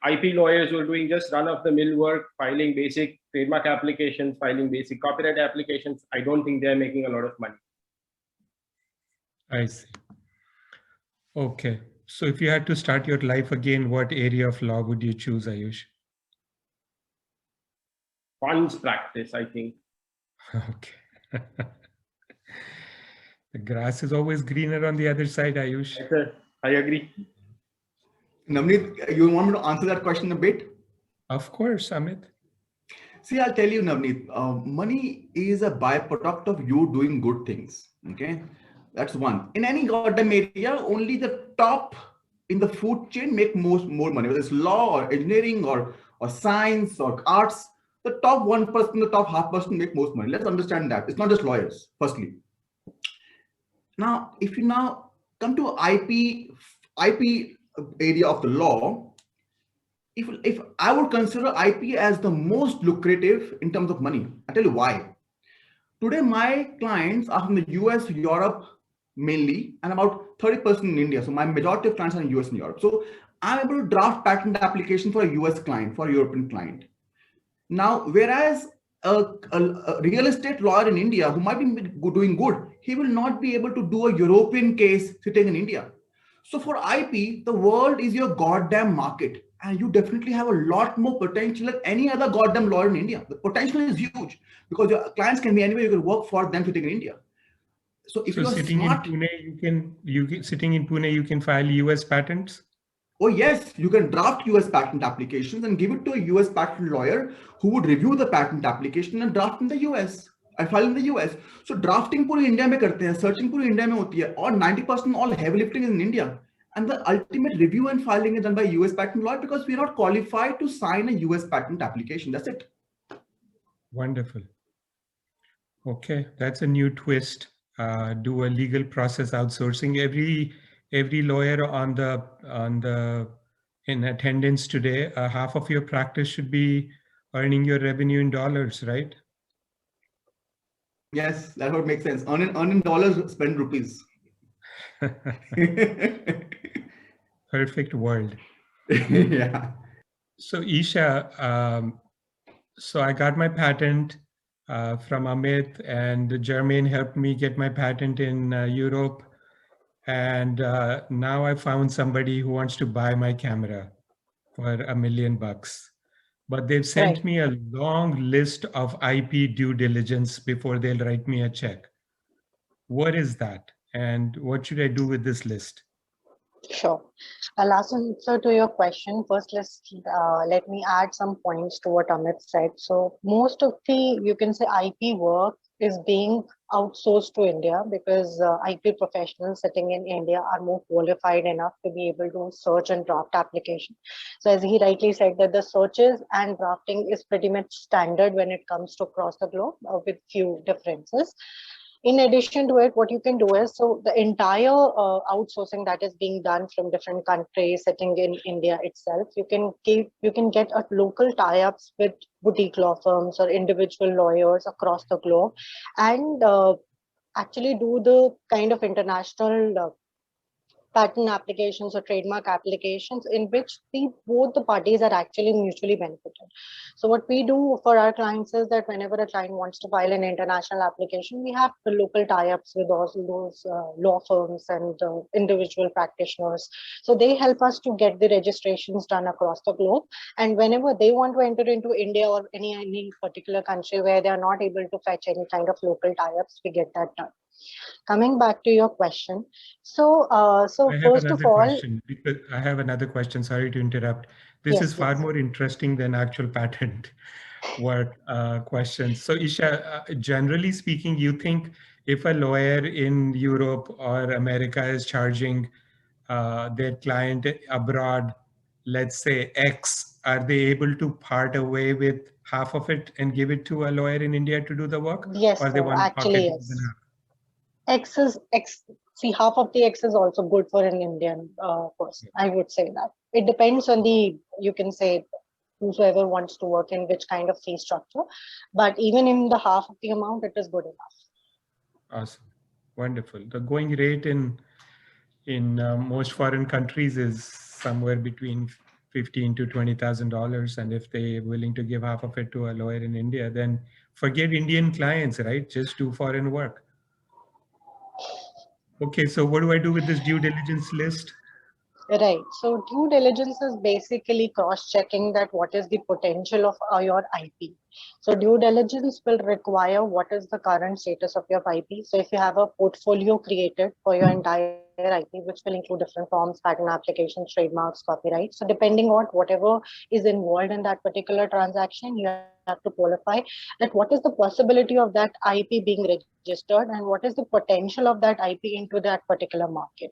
IP lawyers who are doing just run-of-the-mill work, filing basic trademark applications, filing basic copyright applications, I don't think they're making a lot of money. I see. Okay. So if you had to start your life again, what area of law would you choose, Ayush? Funds practice, I think. Okay. The grass is always greener on the other side, Ayush. I agree. Navneet, you want me to answer that question a bit? Of course, Amit. See, I'll tell you, Navneet, money is a byproduct of you doing good things. Okay, that's one. In any goddamn area, only the top in the food chain make more money, whether it's law or engineering or science or arts. The top 1%, the top 0.5% make most money. Let's understand that. It's not just lawyers, firstly. Now, if you now come to IP area of the law, if I would consider IP as the most lucrative in terms of money, I'll tell you why. Today, my clients are from the US, Europe mainly, and about 30% in India. So my majority of clients are in US and Europe. So I'm able to draft patent application for a US client, for a European client. Now, whereas a real estate lawyer in India who might be doing good, he will not be able to do a European case sitting in India. So for IP, the world is your goddamn market, and you definitely have a lot more potential than any other goddamn lawyer in India. The potential is huge because your clients can be anywhere. You can work for them sitting in India. So if you're sitting smart, in Pune, sitting in Pune, you can file US patents. Oh yes, you can draft US patent applications and give it to a US patent lawyer who would review the patent application and draft in the US. I file in the US. So drafting पूरी India में करते हैं, searching पूरी India में होती है, और 90% all heavy lifting is in India. And the ultimate review and filing is done by US patent lawyer because we are not qualified to sign a US patent application. That's it. Wonderful. Okay, that's a new twist. Do a legal process outsourcing. Every lawyer in attendance today, half of your practice should be earning your revenue in dollars, right? Yes, that would make sense. Earn in dollars, spend rupees. Perfect world. Yeah. So Isha, so I got my patent. from Amit, and Jermaine helped me get my patent in Europe. And now I found somebody who wants to buy my camera for $1 million. But they've sent Right. me a long list of IP due diligence before they'll write me a check. What is that? And what should I do with this list? Sure. Last answer to your question. First, let me add some points to what Amit said. So most of the, you can say, IP work is being outsourced to India because IP professionals sitting in India are more qualified enough to be able to search and draft application. So as he rightly said, that the searches and drafting is pretty much standard when it comes to across the globe with few differences. In addition to it, what you can do is, so the entire outsourcing that is being done from different countries sitting in India itself, you can get a local tie-ups with boutique law firms or individual lawyers across the globe, and actually do the kind of international patent applications or trademark applications in which both the parties are actually mutually benefited. So what we do for our clients is that whenever a client wants to file an international application, we have the local tie-ups with those law firms and individual practitioners. So they help us to get the registrations done across the globe. And whenever they want to enter into India or any particular country where they are not able to fetch any kind of local tie-ups, we get that done. Coming back to your question, so first of all, I have another question. Sorry to interrupt. This is far more interesting than actual patent work questions. So Isha, generally speaking, you think if a lawyer in Europe or America is charging their client abroad, let's say X, are they able to part away with half of it and give it to a lawyer in India to do the work? yes, or they want actually yes. X is X. See, half of the X is also good for an Indian person. I would say that it depends on the, you can say, whosoever wants to work in which kind of fee structure. But even in the half of the amount, it is good enough. Awesome, wonderful. The going rate in most foreign countries is somewhere between $15,000 to $20,000, and if they're willing to give half of it to a lawyer in India, then forget Indian clients, right? Just do foreign work. Okay, so what do I do with this due diligence list? Right. So due diligence is basically cross-checking that what is the potential of your IP. So due diligence will require what is the current status of your IP. So if you have a portfolio created for your entire IP, which will include different forms, patent applications, trademarks, copyright. So depending on whatever is involved in that particular transaction, you have to qualify that what is the possibility of that IP being registered and what is the potential of that IP into that particular market.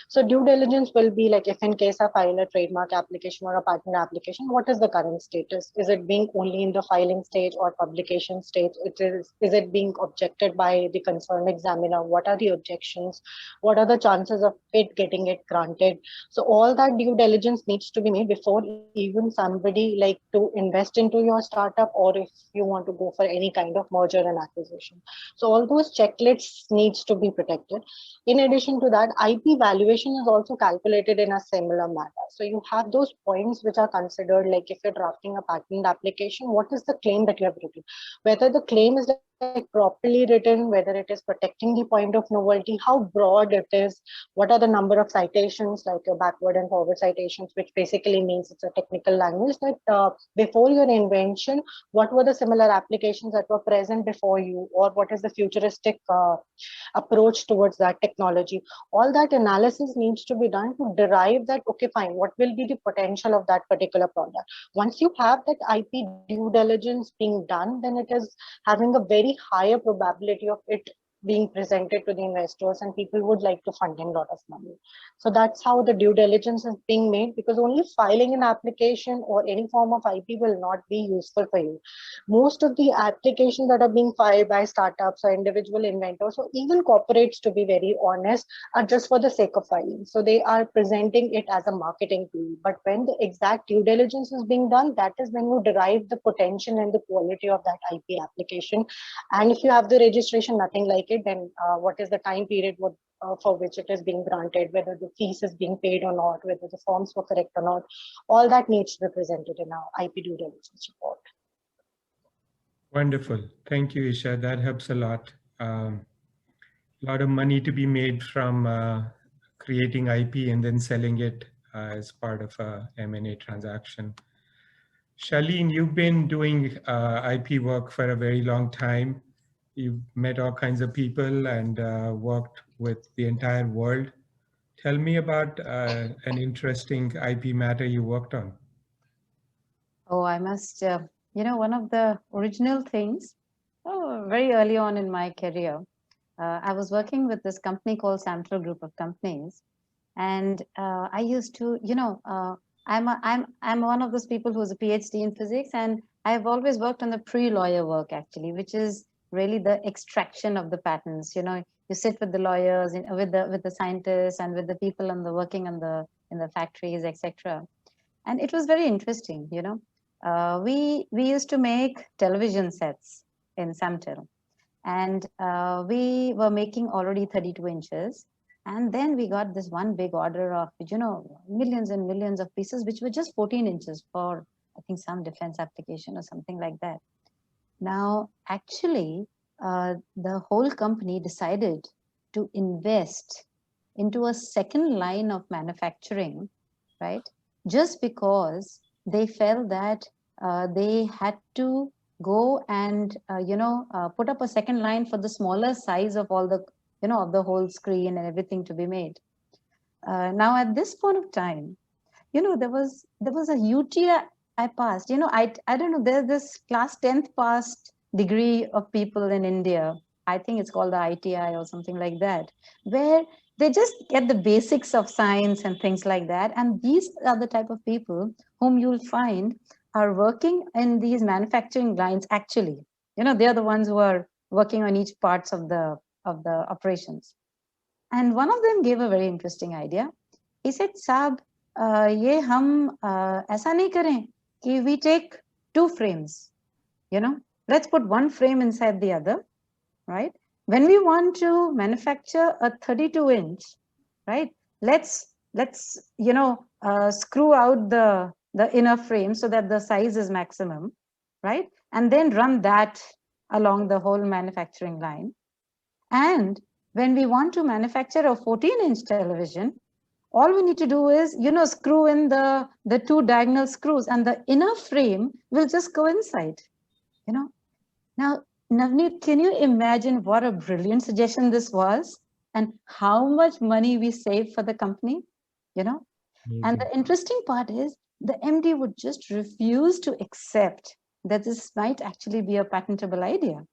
So due diligence will be like, if in case I file a trademark application or a patent application, what is the current status? Is it being only in the filing stage or publication stage? Is it being objected by the concerned examiner? What are the objections? What are the chances of it getting it granted? So all that due diligence needs to be made before even somebody like to invest into your startup, or if you want to go for any kind of merger and acquisition. So all those checklists needs to be protected. In addition to that, IP valuation is also calculated in a similar manner. So you have those points which are considered, like if you're drafting a patent application, what is the claim that you have written? Whether the claim is like properly written, whether it is protecting the point of novelty, how broad it is, what are the number of citations, like your backward and forward citations, which basically means it's a technical language that before your invention, what were the similar applications that were present before you, or what is the futuristic approach towards that technology. All that analysis needs to be done to derive that, okay, fine, what will be the potential of that particular product. Once you have that IP due diligence being done, then it is having a very higher probability of it being presented to the investors, and people would like to fund in a lot of money. So that's how the due diligence is being made, because only filing an application or any form of IP will not be useful for you. Most of the applications that are being filed by startups or individual inventors or even corporates, to be very honest, are just for the sake of filing. So they are presenting it as a marketing tool. But when the exact due diligence is being done, that is when you derive the potential and the quality of that IP application. And if you have the registration, nothing like it, then what is the time period for which it is being granted, whether the fees is being paid or not, whether the forms were correct or not, all that needs to be presented in our IP due diligence report. Wonderful. Thank you, Isha. That helps a lot. A lot of money to be made from creating IP and then selling it as part of a M&A transaction. Shaleen, you've been doing IP work for a very long time. You've met all kinds of people and worked with the entire world. Tell me about an interesting IP matter you worked on. Oh, I must, one of the original things, very early on in my career, I was working with this company called Samtel Group of Companies. And I used to, I'm one of those people who's a PhD in physics, and I've always worked on the pre-lawyer work actually, which is really the extraction of the patents. You sit with the lawyers, with the scientists, and with the people on the working on in the factories, etc. And it was very interesting. We used to make television sets in Samtel, and we were making already 32 inches. And then we got this one big order of, millions and millions of pieces, which were just 14 inches for, I think, some defense application or something like that. Now, actually, the whole company decided to invest into a second line of manufacturing, right? Just because they felt that they had to go and, put up a second line for the smaller size of all the of the whole screen and everything to be made. Now at this point of time, there was a UTI I passed. I don't know, there's this class 10th passed degree of people in India. I think it's called the ITI or something like that, where they just get the basics of science and things like that. And these are the type of people whom you'll find are working in these manufacturing lines actually. They're the ones who are working on each parts of the operations. And one of them gave a very interesting idea. He said, Saab, ye hum aisa nahi kare ki we take 2 frames, let's put 1 frame inside the other, right? When we want to manufacture a 32 inch, right? Let's screw out the inner frame so that the size is maximum, right? And then run that along the whole manufacturing line. And when we want to manufacture a 14-inch television, all we need to do is, screw in the 2 diagonal screws, and the inner frame will just go inside, Now, Navneet, can you imagine what a brilliant suggestion this was, and how much money we saved for the company, And the interesting part is the MD would just refuse to accept that this might actually be a patentable idea,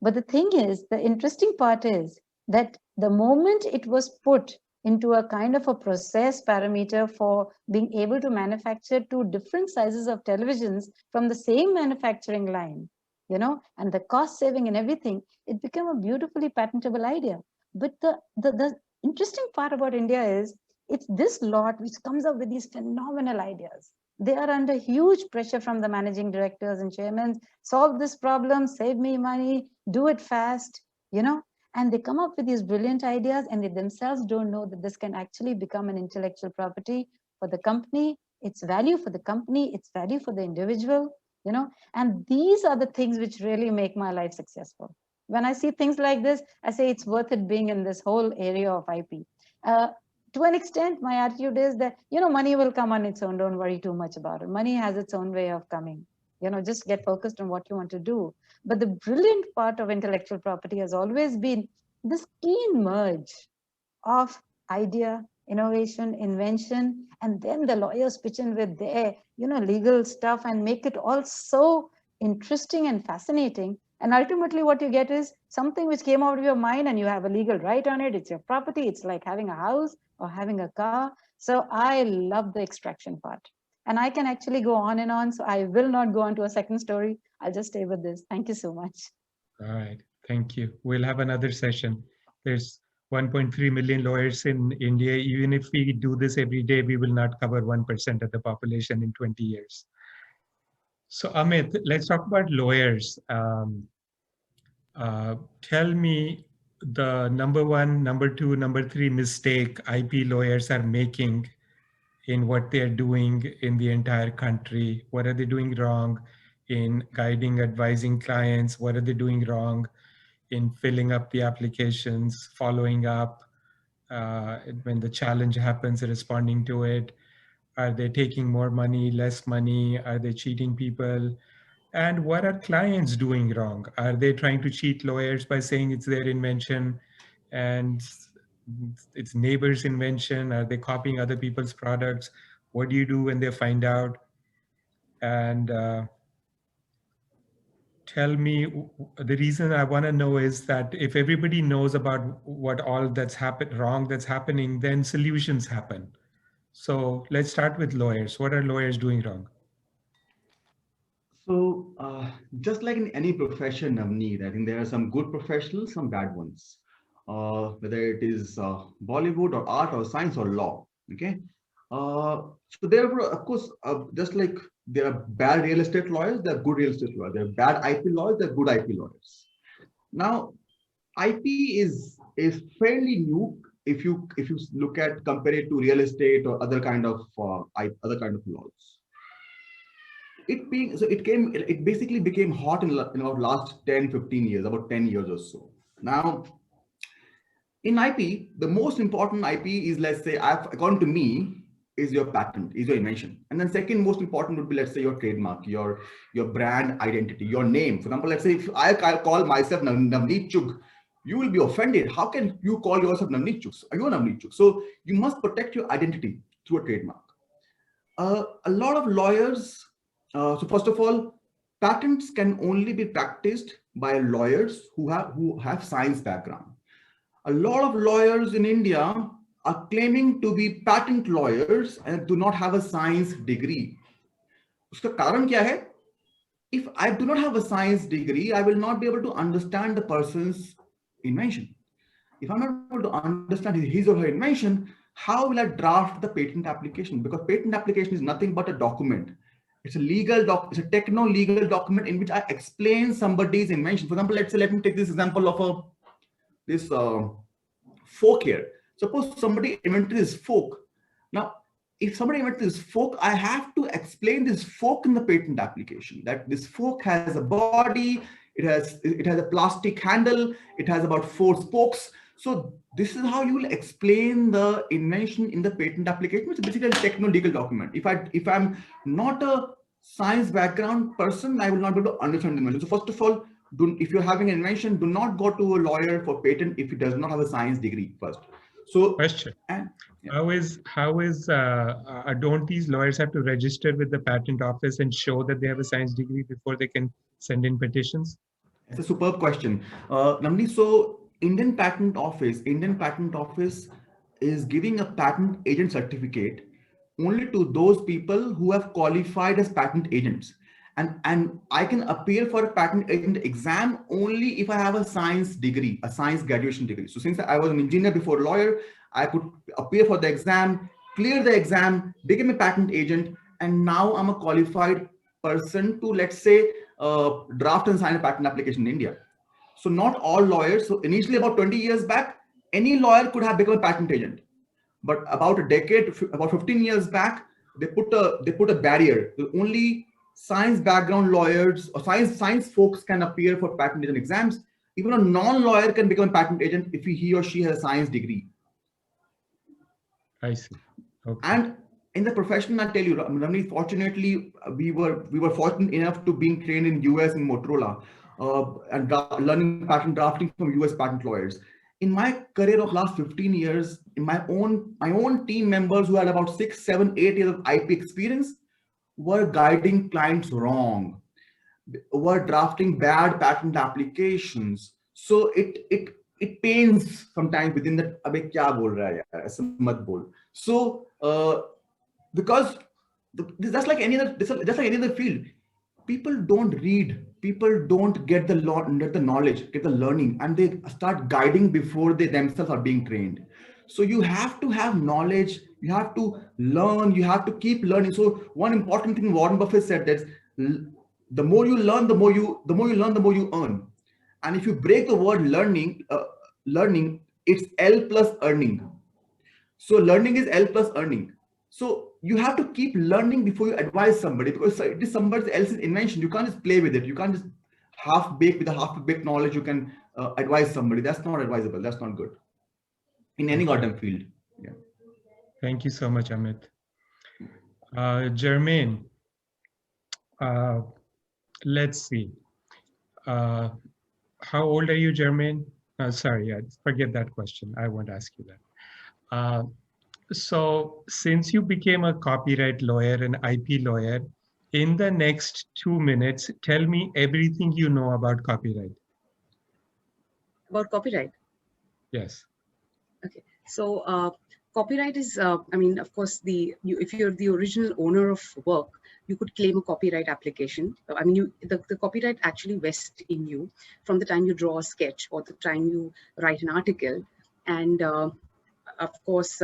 But the thing is, the interesting part is that the moment it was put into a kind of a process parameter for being able to manufacture 2 different sizes of televisions from the same manufacturing line, and the cost saving and everything, it became a beautifully patentable idea. But the interesting part about India is it's this lot which comes up with these phenomenal ideas. They are under huge pressure from the managing directors and chairmen. Solve this problem, save me money, do it fast, and they come up with these brilliant ideas, and they themselves don't know that this can actually become an intellectual property for the company. It's value for the company, it's value for the individual, and these are the things which really make my life successful. When I see things like this, I say it's worth it being in this whole area of IP. To an extent, my attitude is that, money will come on its own. Don't worry too much about it. Money has its own way of coming. Just get focused on what you want to do. But the brilliant part of intellectual property has always been this keen merge of idea, innovation, invention, and then the lawyers pitch in with their, legal stuff and make it all so interesting and fascinating. And ultimately what you get is something which came out of your mind and you have a legal right on it. It's your property. It's like having a house or having a car. So I love the extraction part. And I can actually go on and on. So I will not go on to a second story. I'll just stay with this. Thank you so much. All right. Thank you. We'll have another session. There's 1.3 million lawyers in India. Even if we do this every day, we will not cover 1% of the population in 20 years. So Amit, let's talk about lawyers. Tell me the number 1, number 2, number 3 mistake IP lawyers are making in what they're doing in the entire country. What are they doing wrong? in guiding, advising clients? What are they doing wrong in filling up the applications, following up when the challenge happens, responding to it? Are they taking more money, less money? Are they cheating people? And what are clients doing wrong? Are they trying to cheat lawyers by saying it's their invention and it's neighbor's invention? Are they copying other people's products? What do you do when they find out? And tell me, the reason I want to know is that if everybody knows about what all that's wrong that's happening, then solutions happen. So let's start with lawyers. What are lawyers doing wrong? So just like in any profession, Navneet, I think there are some good professionals, some bad ones. Whether it is Bollywood or art or science or law. Okay. So therefore, of course, just like there are bad real estate lawyers, there are good real estate lawyers. There are bad IP lawyers, there are good IP lawyers. Now, IP is fairly new if you look at compare it to real estate or other kind of laws. It basically became hot in about last 10-15 years, about 10 years or so. Now, in IP, the most important IP is, let's say, according to me, is your patent, is your invention. And then second most important would be, let's say, your trademark, your brand identity, your name. For example, let's say if I call myself Navneet Chugh, you will be offended. How can you call yourself Navneet Chugh? Are you Navneet Chugh? So you must protect your identity through a trademark. A lot of lawyers, so first of all, patents can only be practiced by lawyers who have science background. A lot of lawyers in India are claiming to be patent lawyers and do not have a science degree. Uska karan kya hai? If I do not have a science degree, I will not be able to understand the person's invention. If I'm not able to understand his or her invention, how will I draft the patent application? Because patent application is nothing but a document. It's a techno-legal document in which I explain somebody's invention. For example, let me take this example of this fork here. Suppose somebody invented this fork. Now, if somebody invented this fork, I have to explain this fork in the patent application, that this fork has a body, it has a plastic handle, it has about 4 spokes. So this is how you will explain the invention in the patent application, which is basically a techno-legal document. If I'm not a science background person, I will not be able to understand the invention. So first of all, if you're having an invention, do not go to a lawyer for patent if he does not have a science degree first. So question. Yeah. Don't these lawyers have to register with the patent office and show that they have a science degree before they can send in petitions? It's a superb question. Namni, so Indian Patent Office is giving a patent agent certificate only to those people who have qualified as patent agents. And I can appear for a patent agent exam only if I have a science degree, a science graduation degree. So since I was an engineer before lawyer, I could appear for the exam, clear the exam, become a patent agent, and now I'm a qualified person to, let's say, draft and sign a patent application in India. So not all lawyers. So initially, about 20 years back, any lawyer could have become a patent agent. But about a decade, about 15 years back, they put a barrier. Only science background lawyers or science folks can appear for patent agent exams. Even a non-lawyer can become a patent agent if he or she has a science degree. I see. Okay. And in the profession, I tell you, Ramani, fortunately, we were fortunate enough to being trained in US in Motorola and learning patent drafting from US patent lawyers. In my career of last 15 years, in my own team members who had about 6, 7, 8 years of IP experience were guiding clients wrong, were drafting bad patent applications. So it pains sometimes within the abe kya bol raha hai, aisa mat bol. So because that's like any other field, people don't read, people don't get the knowledge, get the learning, and they start guiding before they themselves are being trained. So you have to have knowledge, you have to learn, you have to keep learning. So one important thing Warren Buffett said that the more you learn, the more you earn. And if you break the word learning, it's L plus earning. So learning is L plus earning. So you have to keep learning before you advise somebody, because it is somebody else's invention. You can't just play with it. You can't just half-baked with a half-baked knowledge you can advise somebody. That's not advisable. That's not good in any goddamn field. Yeah. Thank you so much, Amit. Jermaine, let's see. How old are you, Jermaine? Sorry, forget that question. I won't ask you that. So since you became a copyright lawyer, an IP lawyer, in the next 2 minutes, tell me everything you know about copyright. About copyright? Yes. Okay. So copyright is, I mean, of course, if you're the original owner of work, you could claim a copyright application. I mean, the copyright actually vests in you from the time you draw a sketch or the time you write an article. And of course,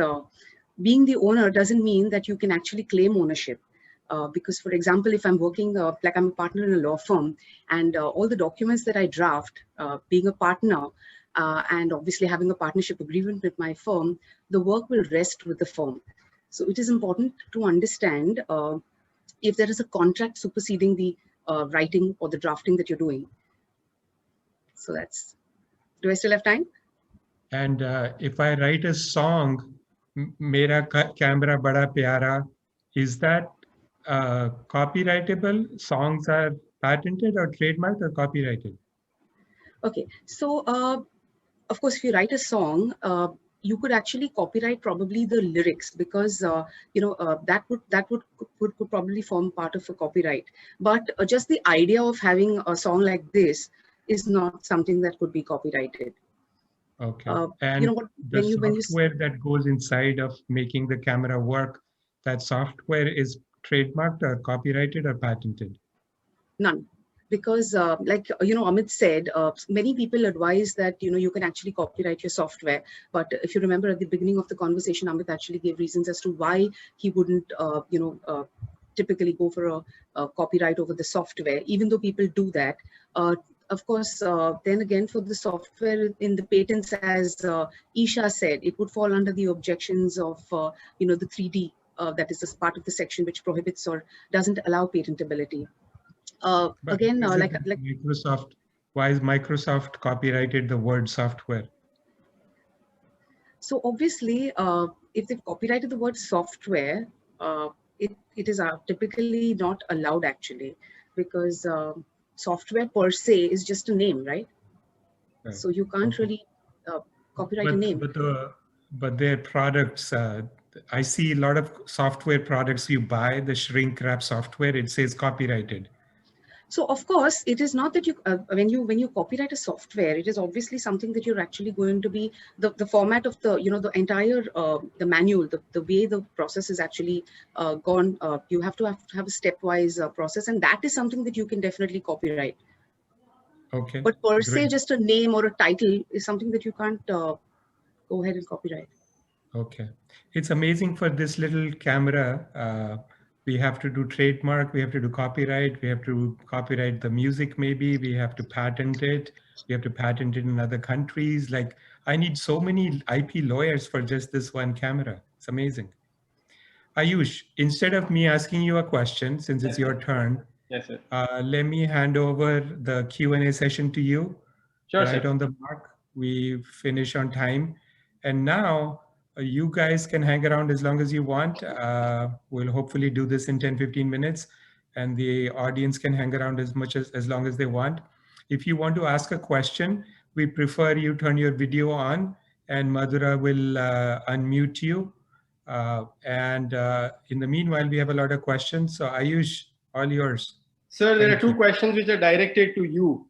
being the owner doesn't mean that you can actually claim ownership. Because, for example, if I'm working, like I'm a partner in a law firm, and all the documents that I draft, being a partner, and obviously having a partnership agreement with my firm, the work will rest with the firm. So it is important to understand if there is a contract superseding the writing or the drafting that you're doing. So that's, do I still have time? And if I write a song, Mera Camera Bada Pyara, is that copyrightable? Songs are patented or trademarked or copyrighted? Okay. So of course, if you write a song, you could actually copyright probably the lyrics, because that could probably form part of a copyright. But just the idea of having a song like this is not something that could be copyrighted. Okay. And the software that goes inside of making the camera work, that software is trademarked or copyrighted or patented? None. Because like, Amit said, many people advise that, you can actually copyright your software. But if you remember at the beginning of the conversation, Amit actually gave reasons as to why he wouldn't, typically go for a copyright over the software, even though people do that. Of course, then again, for the software in the patents, as Isha said, it would fall under the objections of, the 3D, that is just part of the section which prohibits or doesn't allow patentability. Again, like Microsoft, why is Microsoft copyrighted the word software? So obviously, if they've copyrighted the word software, it is typically not allowed actually, because software per se is just a name, right? So you can't really copyright a name. But their products, I see a lot of software products you buy, the shrink wrap software, it says copyrighted. So of course, it is not that you, when you copyright a software, it is obviously something that you're actually going to be, the format of the, the entire, the manual, the way the process is actually gone, you have to have a stepwise process, and that is something that you can definitely copyright. Okay. But per se, just a name or a title is something that you can't go ahead and copyright. Okay. It's amazing for this little camera. We have to do trademark, we have to do copyright, we have to copyright the music maybe, we have to patent it, we have to patent it in other countries. Like, I need so many IP lawyers for just this one camera. It's amazing. Ayush, instead of me asking you a question, since it's your turn, yes, sir. Let me hand over the Q&A session to you. Sure, right sir. On the mark, we finish on time. And now, you guys can hang around as long as you want. We'll hopefully do this in 10-15 minutes, and the audience can hang around as much as long as they want. If you want to ask a question, we prefer you turn your video on, and Madhura will unmute you. And in the meanwhile, we have a lot of questions. So Ayush, all yours. Sir, there are two questions which are directed to you.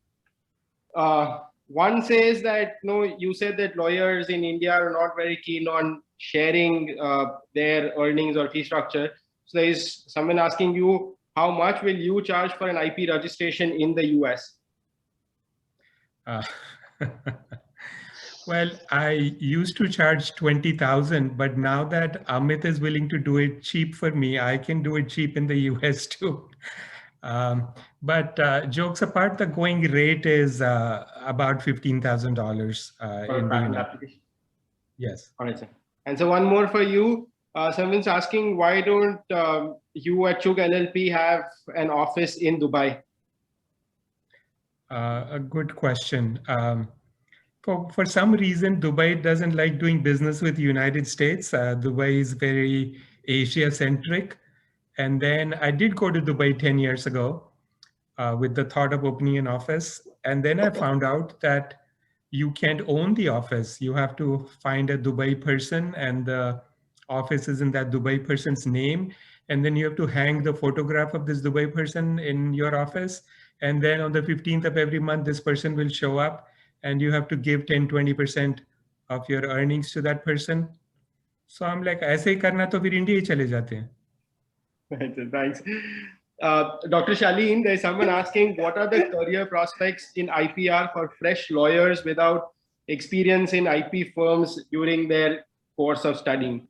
One says that, you said that lawyers in India are not very keen on sharing their earnings or fee structure. So there is someone asking you, how much will you charge for an IP registration in the US? Well, I used to charge 20,000, but now that Amit is willing to do it cheap for me, I can do it cheap in the US too. But jokes apart, the going rate is about $15,000 in the application. Yes. All right, sir. And so one more for you. Someone's asking, why don't you at Chugh LLP have an office in Dubai? A good question. For some reason, Dubai doesn't like doing business with the United States. Dubai is very Asia-centric. And then I did go to Dubai 10 years ago with the thought of opening an office. And then I found out that you can't own the office. You have to find a Dubai person, and the office is in that Dubai person's name. And then you have to hang the photograph of this Dubai person in your office. And then on the 15th of every month, this person will show up, and you have to give 10-20% of your earnings to that person. So I'm like, ऐसे ही करना तो फिर India ही चले जाते हैं. Thanks. Dr. Shaleen, there's someone asking, what are the career prospects in IPR for fresh lawyers without experience in IP firms during their course of studying?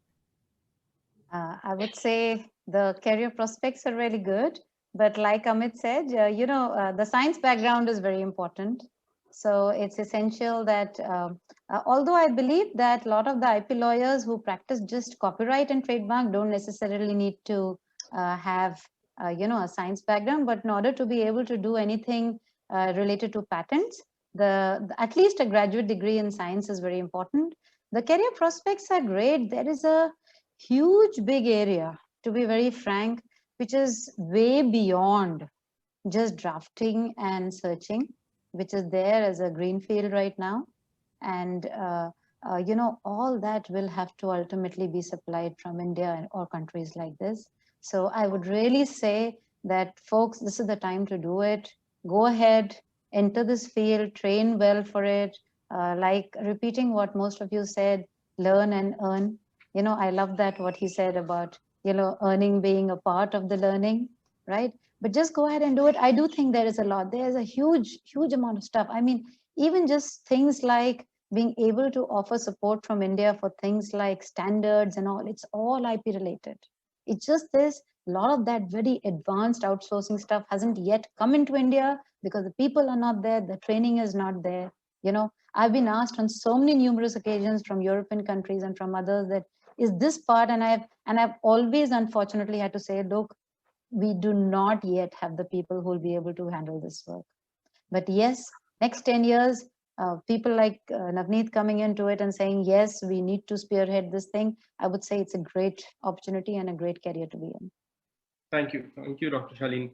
I would say the career prospects are really good, but like Amit said, the science background is very important. So it's essential that, although I believe that a lot of the IP lawyers who practice just copyright and trademark don't necessarily need to have a science background, but in order to be able to do anything related to patents, at least a graduate degree in science is very important. The career prospects are great. There is a huge big area, to be very frank, which is way beyond just drafting and searching, which is there as a green field right now. And all that will have to ultimately be supplied from India or countries like this. So I would really say that, folks, this is the time to do it. Go ahead, enter this field, train well for it. Like repeating what most of you said, learn and earn. I love that what he said about, earning being a part of the learning, right? But just go ahead and do it. I do think there is a lot. There's a huge, huge amount of stuff. I mean, even just things like being able to offer support from India for things like standards and all, it's all IP related. It's just this, a lot of that very advanced outsourcing stuff hasn't yet come into India because the people are not there, the training is not there. I've been asked on so many numerous occasions from European countries and from others that is this part, and I've always unfortunately had to say, look, we do not yet have the people who will be able to handle this work. But yes, next 10 years, people like Navneet coming into it and saying, yes, we need to spearhead this thing. I would say it's a great opportunity and a great career to be in. Thank you. Thank you, Dr. Shaleen.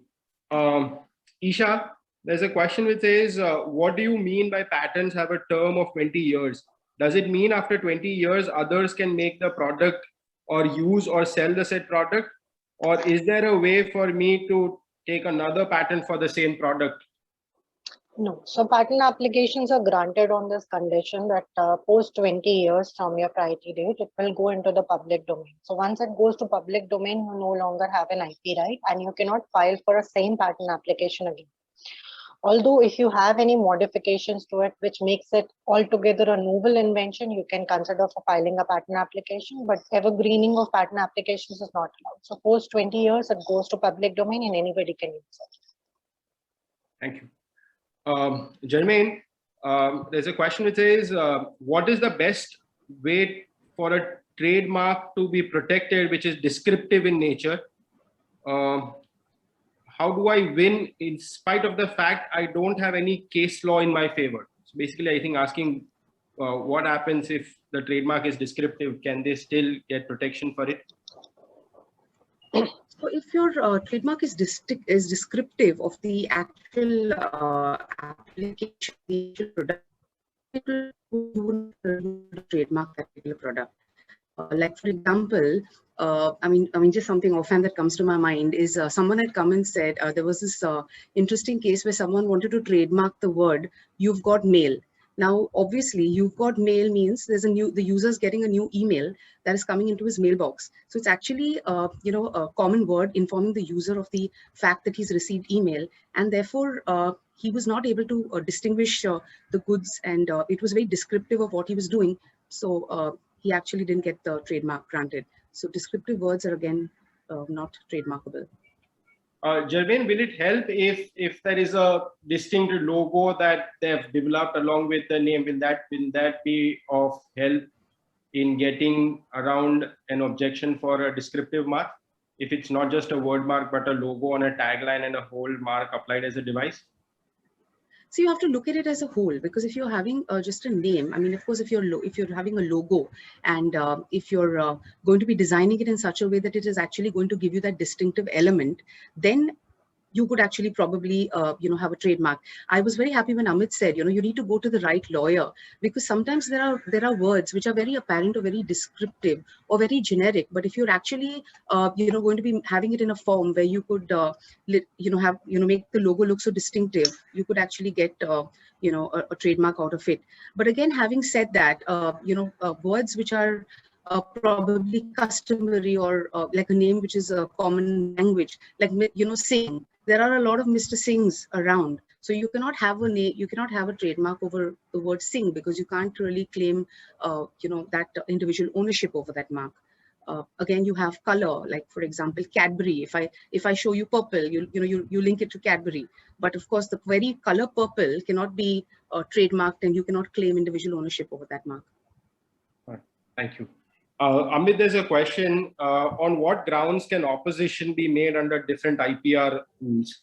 Isha, there's a question which says, what do you mean by patents have a term of 20 years? Does it mean after 20 years, others can make the product or use or sell the said product? Or is there a way for me to take another patent for the same product? No. So patent applications are granted on this condition that post 20 years from your priority date, it will go into the public domain. So once it goes to public domain, you no longer have an IP right, and you cannot file for a same patent application again. Although if you have any modifications to it, which makes it altogether a novel invention, you can consider for filing a patent application, but evergreening of patent applications is not allowed. So post 20 years, it goes to public domain and anybody can use it. Thank you. Jermaine, there's a question which says, what is the best way for a trademark to be protected, which is descriptive in nature? How do I win in spite of the fact I don't have any case law in my favor? So basically, I think asking what happens if the trademark is descriptive, can they still get protection for it? So if your trademark is descriptive of the actual application, the actual product, you would trademark that particular product. Like for example, I mean, just something offhand that comes to my mind is someone had come and said there was this interesting case where someone wanted to trademark the word "you've got mail." Now, obviously, "you've got mail" means there's the user's getting a new email that is coming into his mailbox. So it's actually a common word informing the user of the fact that he's received email, and therefore he was not able to distinguish the goods, and it was very descriptive of what he was doing. So he actually didn't get the trademark granted. So descriptive words are again not trademarkable. Jermaine, will it help if there is a distinct logo that they've developed along with the name? Will that be of help in getting around an objection for a descriptive mark, if it's not just a word mark, but a logo on a tagline and a whole mark applied as a device? So you have to look at it as a whole, because if you're having just a name, I mean, of course, if you're having a logo and if you're going to be designing it in such a way that it is actually going to give you that distinctive element, then you could actually probably, have a trademark. I was very happy when Amit said, you need to go to the right lawyer, because sometimes there are words which are very apparent or very descriptive or very generic. But if you're actually, going to be having it in a form where you could, make the logo look so distinctive, you could actually get, a trademark out of it. But again, having said that, words which are probably customary or like a name which is a common language, like, Singh. There are a lot of Mr. Singhs around. So you cannot have a name, you cannot have a trademark over the word Singh, because you can't really claim, that individual ownership over that mark. Again, you have color, like for example, Cadbury. If I show you purple, you link it to Cadbury. But of course, the very color purple cannot be trademarked, and you cannot claim individual ownership over that mark. Thank you. Amit, there's a question on what grounds can opposition be made under different IPR rules?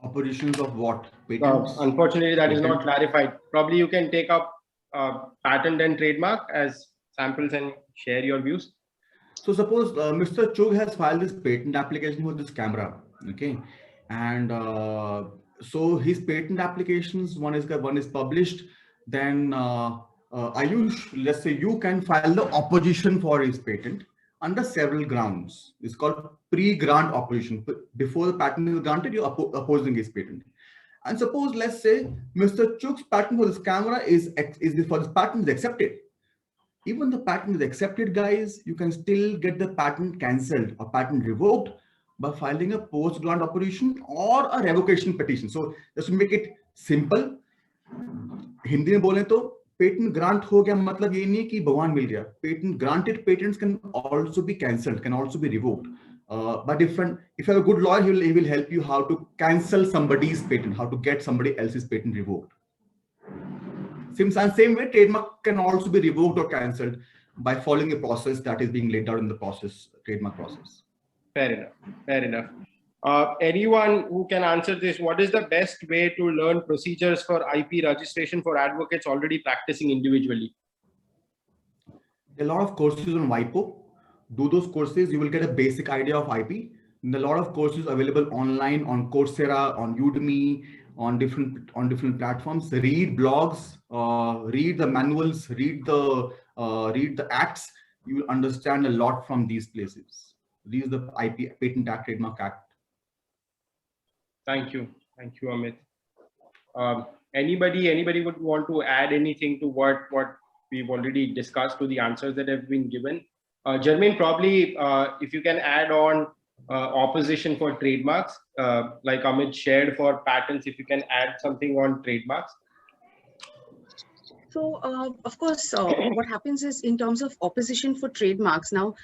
Oppositions of what? Patents? Unfortunately, that is not clarified. Probably you can take up patent and trademark as samples and share your views. So suppose Mr. Chugh has filed this patent application for this camera, okay, and so his patent applications, one is published, then Ayush, let's say you can file the opposition for his patent under several grounds. It's called pre-grant opposition. Before the patent is granted, you're opposing his patent. And suppose, let's say, Mr. Chugh's patent for this camera is accepted. Even the patent is accepted, guys, you can still get the patent cancelled or patent revoked by filing a post-grant opposition or a revocation petition. So just to make it simple, Hindi में बोले तो patent grant हो गया मतलब ये नहीं कि भगवान मिल गया. Patent granted patents can also be cancelled, can also be revoked. But if you have a good lawyer, he will help you how to cancel somebody's patent, how to get somebody else's patent revoked. Same way, trademark can also be revoked or cancelled by following a process that is being laid out in the trademark process. Fair enough. Fair enough. Anyone who can answer this, what is the best way to learn procedures for IP registration for advocates already practicing individually? There are a lot of courses on WIPO. Do those courses, you will get a basic idea of IP. And a lot of courses available online on Coursera, on Udemy, on different platforms. Read blogs, read the manuals, read the acts. You will understand a lot from these places. These are the IP, Patent Act, Trademark Act. Thank you, Amit. Anybody would want to add anything to what we've already discussed, to the answers that have been given? Jermaine, probably if you can add on opposition for trademarks, like Amit shared for patents, if you can add something on trademarks. So, of course, what happens is, in terms of opposition for trademarks, now,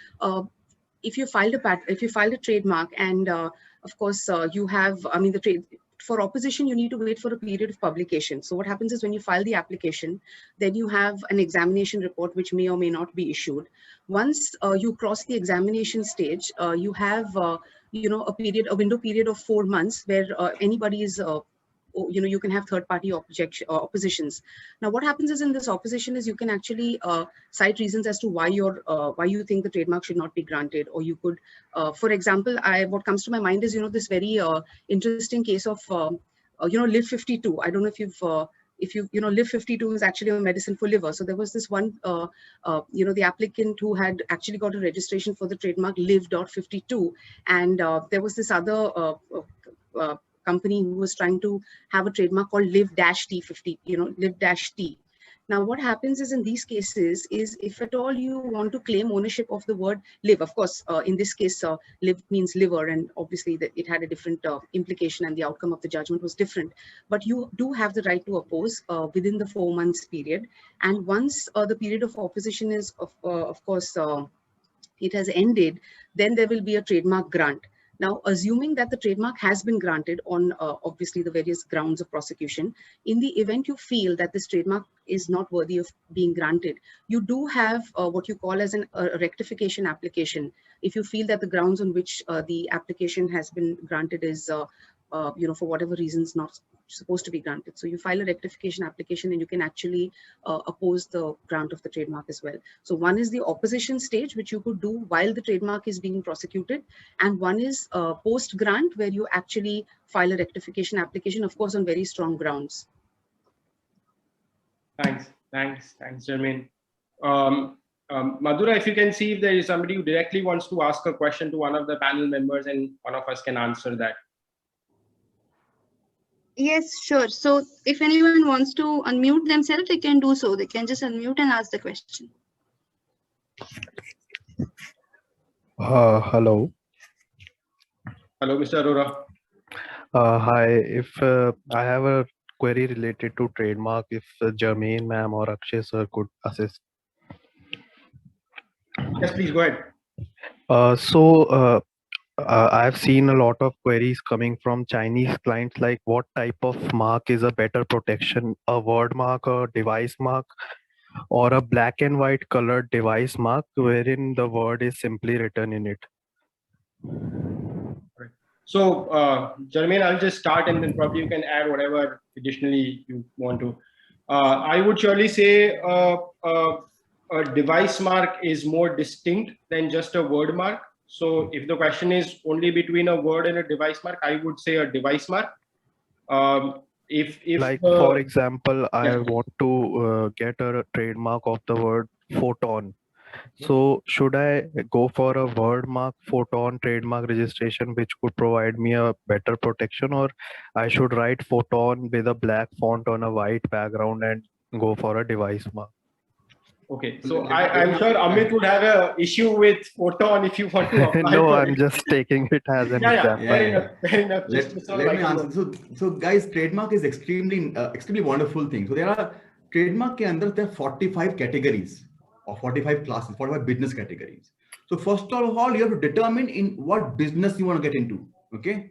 if you filed a trademark, and of course, you have, for opposition, you need to wait for a period of publication. So what happens is, when you file the application, then you have an examination report which may or may not be issued. Once you cross the examination stage, you have a window period of 4 months where anybody is you can have third-party oppositions. Now, what happens is, in this opposition is, you can actually cite reasons as to why you think the trademark should not be granted, or you could, for example, what comes to my mind is, this very interesting case of Live 52. I don't know if you Live 52 is actually a medicine for liver. So there was this one, the applicant who had actually got a registration for the trademark Live.52, and there was this other company who was trying to have a trademark called Live-T50, Live-T. Now, what happens is, in these cases, is if at all you want to claim ownership of the word live, of course, in this case, live means liver, and obviously it had a different implication, and the outcome of the judgment was different. But you do have the right to oppose within the 4 months period. And once the period of opposition is, of course, it has ended, then there will be a trademark grant. Now, assuming that the trademark has been granted on obviously the various grounds of prosecution, in the event you feel that this trademark is not worthy of being granted, you do have what you call as a rectification application. If you feel that the grounds on which the application has been granted is, for whatever reasons not supposed to be granted. So you file a rectification application and you can actually oppose the grant of the trademark as well. So one is the opposition stage, which you could do while the trademark is being prosecuted. And one is post grant, where you actually file a rectification application, of course, on very strong grounds. Thanks, Jermaine. Madhura, if you can see if there is somebody who directly wants to ask a question to one of the panel members and one of us can answer that. Yes, sure. So if anyone wants to unmute themselves, they can do so. They can just unmute and ask the question. Hello. Hello, Mr. Arora. Hi. If I have a query related to trademark, if Jermaine ma'am or Akshay sir could assist. Yes, please go ahead. I've seen a lot of queries coming from Chinese clients, like what type of mark is a better protection, a word mark, a device mark, or a black and white colored device mark wherein the word is simply written in it. So, Jermaine, I'll just start and then probably you can add whatever additionally you want to. I would surely say a device mark is more distinct than just a word mark. So if the question is only between a word and a device mark, I would say a device mark. For example, I want to get a trademark of the word photon. So should I go for a word mark photon trademark registration, which could provide me a better protection, or I should write photon with a black font on a white background and go for a device mark? Okay, so I'm sure Amit would have an issue with photon if you want to apply. No, I'm just taking it as an example. Fair enough. Let me answer. So guys, trademark is extremely wonderful thing. So there are trademark ke andar there are 45 categories or 45 classes, 45 business categories. So first of all, you have to determine in what business you want to get into. Okay.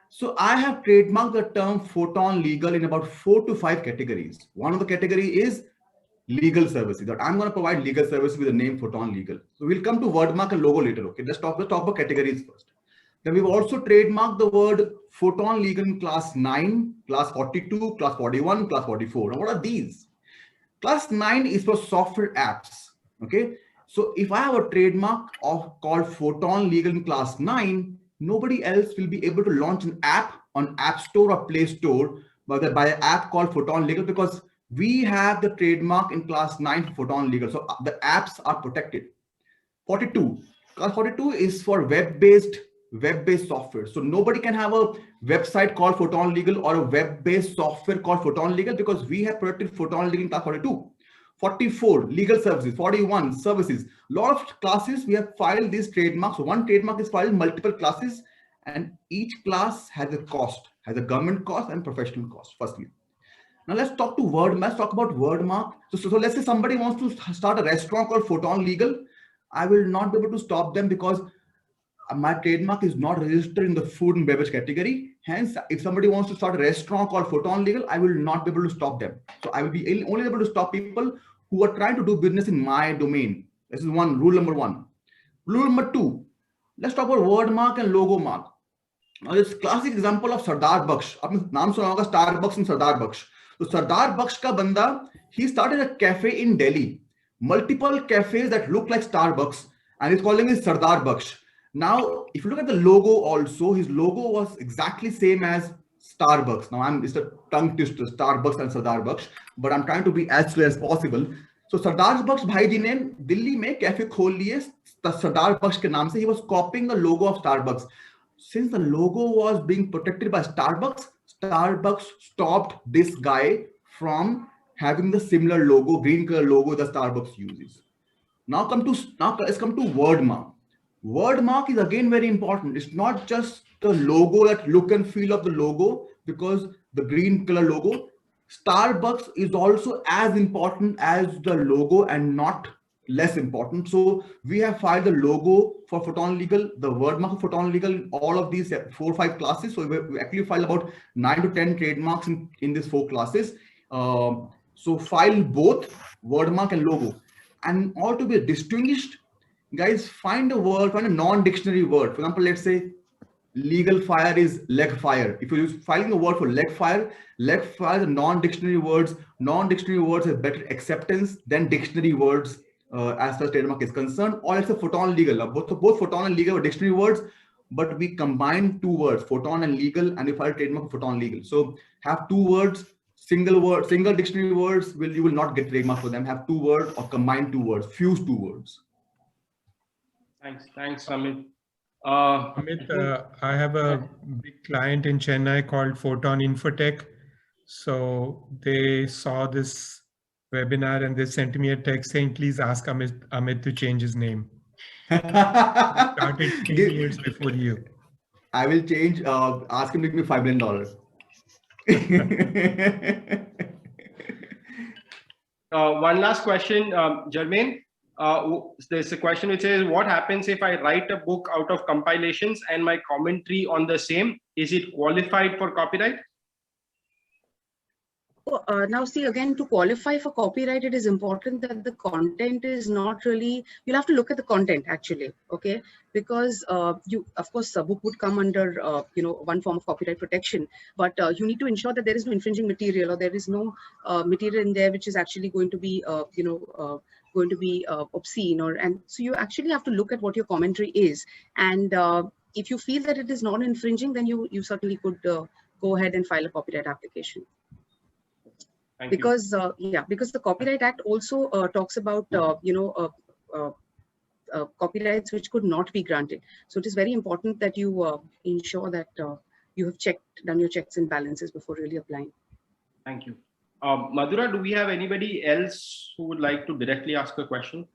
So I have trademarked the term photon legal in about 4 to 5 categories. One of the category is legal services, that I'm going to provide legal services with the name Photon Legal. So we'll come to wordmark and logo later. Okay, let's talk about categories first. Then we've also trademarked the word Photon Legal in class 9, class 42, class 41, class 44. Now what are these? Class 9 is for software apps. Okay, so if I have a trademark called Photon Legal in class 9, nobody else will be able to launch an app on App Store or Play Store by an app called Photon Legal, because we have the trademark in class 9 for Photon Legal. So the apps are protected. 42. Class 42 is for web-based software. So nobody can have a website called Photon Legal or a web-based software called Photon Legal, because we have protected Photon Legal in class 42. 44, legal services. 41, services. A lot of classes we have filed these trademarks. So one trademark is filed in multiple classes, and each class has a cost, has a government cost and professional cost, firstly. Now let's talk about word mark. So let's say somebody wants to start a restaurant called Photon Legal. I will not be able to stop them because my trademark is not registered in the food and beverage category. Hence, if somebody wants to start a restaurant called Photon Legal, I will not be able to stop them. So I will be only able to stop people who are trying to do business in my domain. This is rule number 1. Rule number 2, let's talk about word mark and logo mark. Now this classic example of Sardar Baksh. Aapne naam suna hoga Starbucks and Sardar Baksh. So Sardar Baksh ka banda, he started a cafe in Delhi, multiple cafes that look like Starbucks, and he's calling it Sardar Baksh. Now, if you look at the logo also, his logo was exactly same as Starbucks. Now it's a tongue twister, Starbucks and Sardar Baksh, but I'm trying to be as clear as possible. So Sardar Baksh bhai ji ne Delhi mein cafe khol liye Sardar Baksh ke naam se. He was copying the logo of Starbucks. Since the logo was being protected by Starbucks stopped this guy from having the similar logo, green color logo that Starbucks uses. Now let's come to word mark. Word mark is again very important. It's not just the logo, that look and feel of the logo, because the green color logo. Starbucks is also as important as the logo and not less important. So we have filed the logo for Photon Legal, the word mark for Photon Legal, all of these 4 or 5 classes. So we actually filed about 9 to 10 trademarks in these 4 classes. So file both word mark and logo. And all to be distinguished, guys, find a word, find a non-dictionary word. For example, let's say legal fire is leg fire. If you're filing a word for leg fire are non-dictionary words. Non-dictionary words have better acceptance than dictionary words as far as trademark is concerned. Or it's a Photon Legal. Both Photon and legal are dictionary words, but we combine 2 words, Photon and legal, and we file trademark for Photon Legal. So have 2 words, single dictionary words, you will not get trademark for them. Have 2 words or combine 2 words, fuse 2 words. Thanks, Amit. Amit, I have a big client in Chennai called Photon Infotech. So they saw this webinar and they sent me a text saying, please ask Amit to change his name. Started 10 years before you. I will change, ask him to give me $5 million. One last question, Jermaine. There's a question which says, what happens if I write a book out of compilations and my commentary on the same? Is it qualified for copyright? Now see, again, to qualify for copyright, it is important that the content is not really, you'll have to look at the content actually, okay? Because of course, a book would come under, one form of copyright protection, but you need to ensure that there is no infringing material or there is no material in there which is actually going to be, obscene, and so you actually have to look at what your commentary is. And if you feel that it is not infringing, then you certainly could go ahead and file a copyright application. Because the Copyright Act also talks about copyrights which could not be granted. So it is very important that you ensure that you have done your checks and balances before really applying. Thank you. Madhura, do we have anybody else who would like to directly ask a question?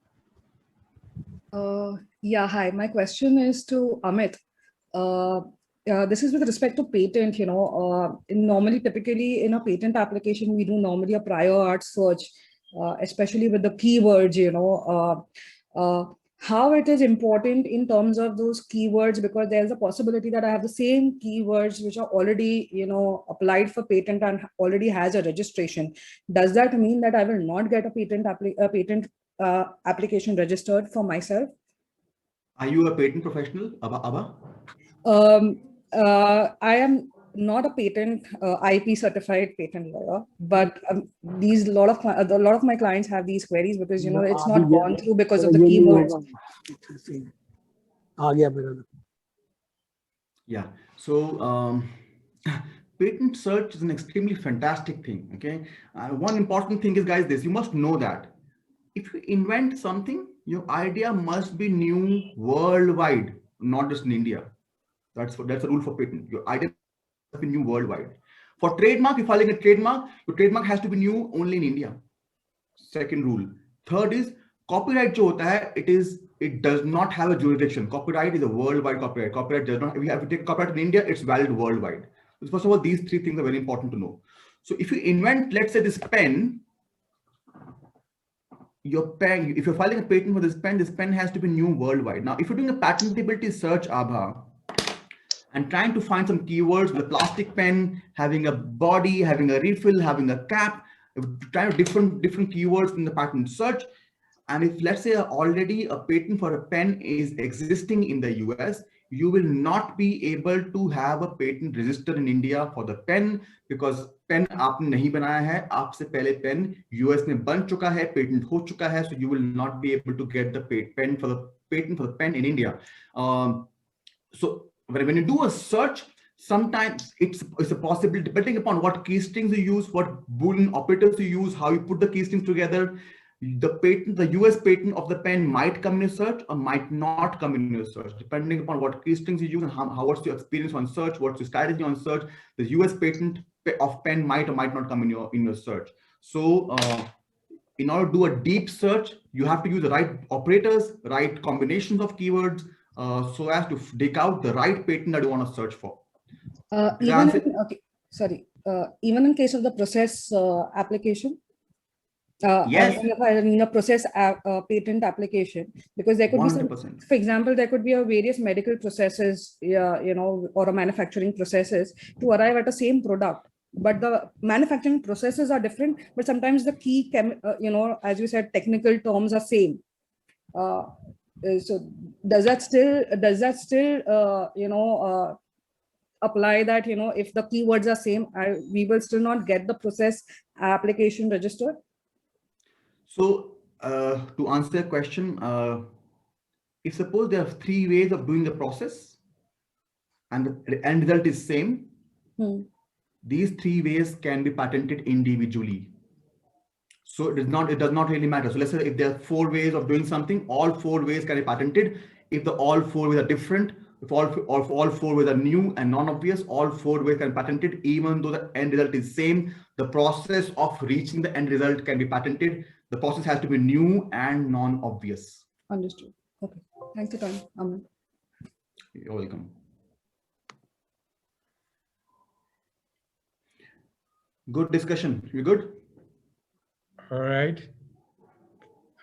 Yeah, hi. My question is to Amit. This is with respect to patent, typically in a patent application, we do normally a prior art search, especially with the keywords, how it is important in terms of those keywords, because there's a possibility that I have the same keywords which are already, applied for patent and already has a registration. Does that mean that I will not get a patent application registered for myself? Are you a patent professional, Abha? I am not a patent IP certified patent lawyer, but a lot of my clients have these queries because it's not gone through because of the keywords. Yeah. So patent search is an extremely fantastic thing. Okay. One important thing is, guys, this: you must know that if you invent something, your idea must be new worldwide, not just in India. That's a rule for patent. Your idea must be new worldwide. For trademark, if filing a trademark, your trademark has to be new only in India. Second rule. Third is copyright. It does not have a jurisdiction. Copyright is a worldwide copyright. Copyright does not. If you have to take copyright in India, it's valid worldwide. So first of all, these 3 things are very important to know. So if you invent, let's say, this pen, if you're filing a patent for this pen has to be new worldwide. Now, if you're doing a patentability search, Abha, and trying to find some keywords, the plastic pen, having a body, having a refill, having a cap, trying different keywords in the patent search. And if, let's say, already a patent for a pen is existing in the US, you will not be able to have a patent registered in India for the pen, because pen आपने नहीं बनाया है, आपसे पहले pen US में बन चुका है, patent हो चुका है, so you will not be able to get the patent for the pen in India. So when you do a search, sometimes it's a possibility, depending upon what key strings you use, what Boolean operators you use, how you put the key strings together, the US patent of the pen might come in your search or might not come in your search, depending upon what key strings you use and what's your experience on search, what's your strategy on search. The US patent of pen might or might not come in your search. So in order to do a deep search, you have to use the right operators, right combinations of keywords, so as to dig out the right patent that you want to search for. Even in case of the process application? Yes. in a process patent application, because there could be some, 100%. for example, there could be a various medical processes, or a manufacturing processes to arrive at the same product, but the manufacturing processes are different, but sometimes the key as you said, technical terms are same. So does that still apply that, if the keywords are same, we will still not get the process application registered? So to answer your question, if suppose there are 3 ways of doing the process and the end result is same, these 3 ways can be patented individually. So it does not really matter. So let's say if there are 4 ways of doing something, all 4 ways can be patented. If all 4 ways are different, if all 4 ways are new and non-obvious, all 4 ways can be patented, even though the end result is same. The process of reaching the end result can be patented. The process has to be new and non-obvious. Understood. Okay. Thanks for your time, Amit. You're welcome. Good discussion. You good? All right.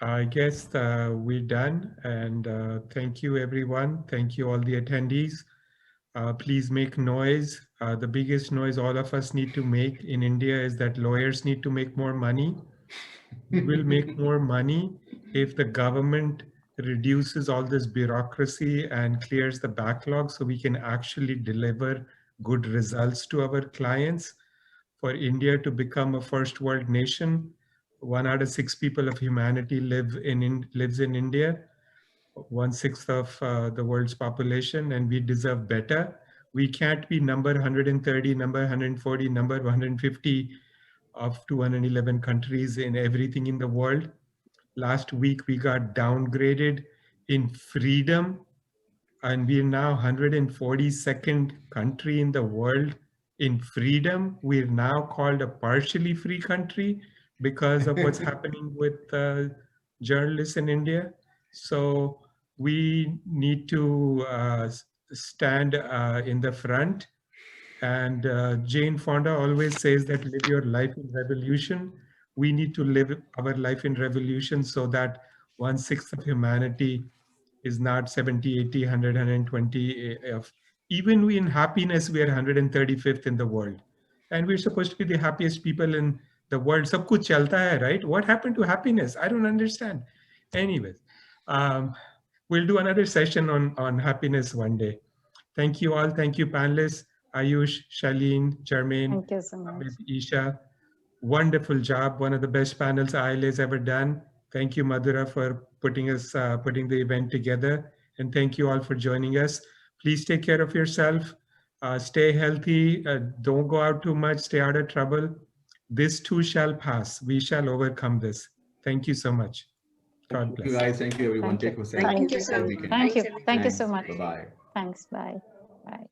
I guess we're done. And thank you, everyone. Thank you, all the attendees. Please make noise. The biggest noise all of us need to make in India is that lawyers need to make more money. We will make more money if the government reduces all this bureaucracy and clears the backlog so we can actually deliver good results to our clients. For India to become a first world nation, 1 out of 6 people of humanity lives in India, 1/6 of the world's population, and we deserve better. We can't be number 130, number 140, number 150 of 211 countries in everything in the world. Last week, we got downgraded in freedom, and we're now 142nd country in the world in freedom. We're now called a partially free country because of what's happening with journalists in India. So we need to stand in the front. And Jane Fonda always says that live your life in revolution. We need to live our life in revolution so that 1/6 of humanity is not 70, 80, 100, 120 of. Even we in happiness, we are 135th in the world. And we're supposed to be the happiest people in the world. Sab kuch chalta hai, right? What happened to happiness? I don't understand. Anyways, we'll do another session on happiness one day. Thank you all. Thank you, panelists. Ayush, Shaleen, Charmaine, Thank you so much. Isha. Wonderful job. One of the best panels ILA has ever done. Thank you, Madhura, for putting the event together. And thank you all for joining us. Please take care of yourself. Stay healthy. Don't go out too much. Stay out of trouble. This too shall pass. We shall overcome this. Thank you so much. God bless. Thank you, guys. Thank you, everyone. Thank you. Take care. Thank you, sir. Weekend. Thank you. Thank you so Thanks. much. Bye-bye. Thanks. Bye. Bye.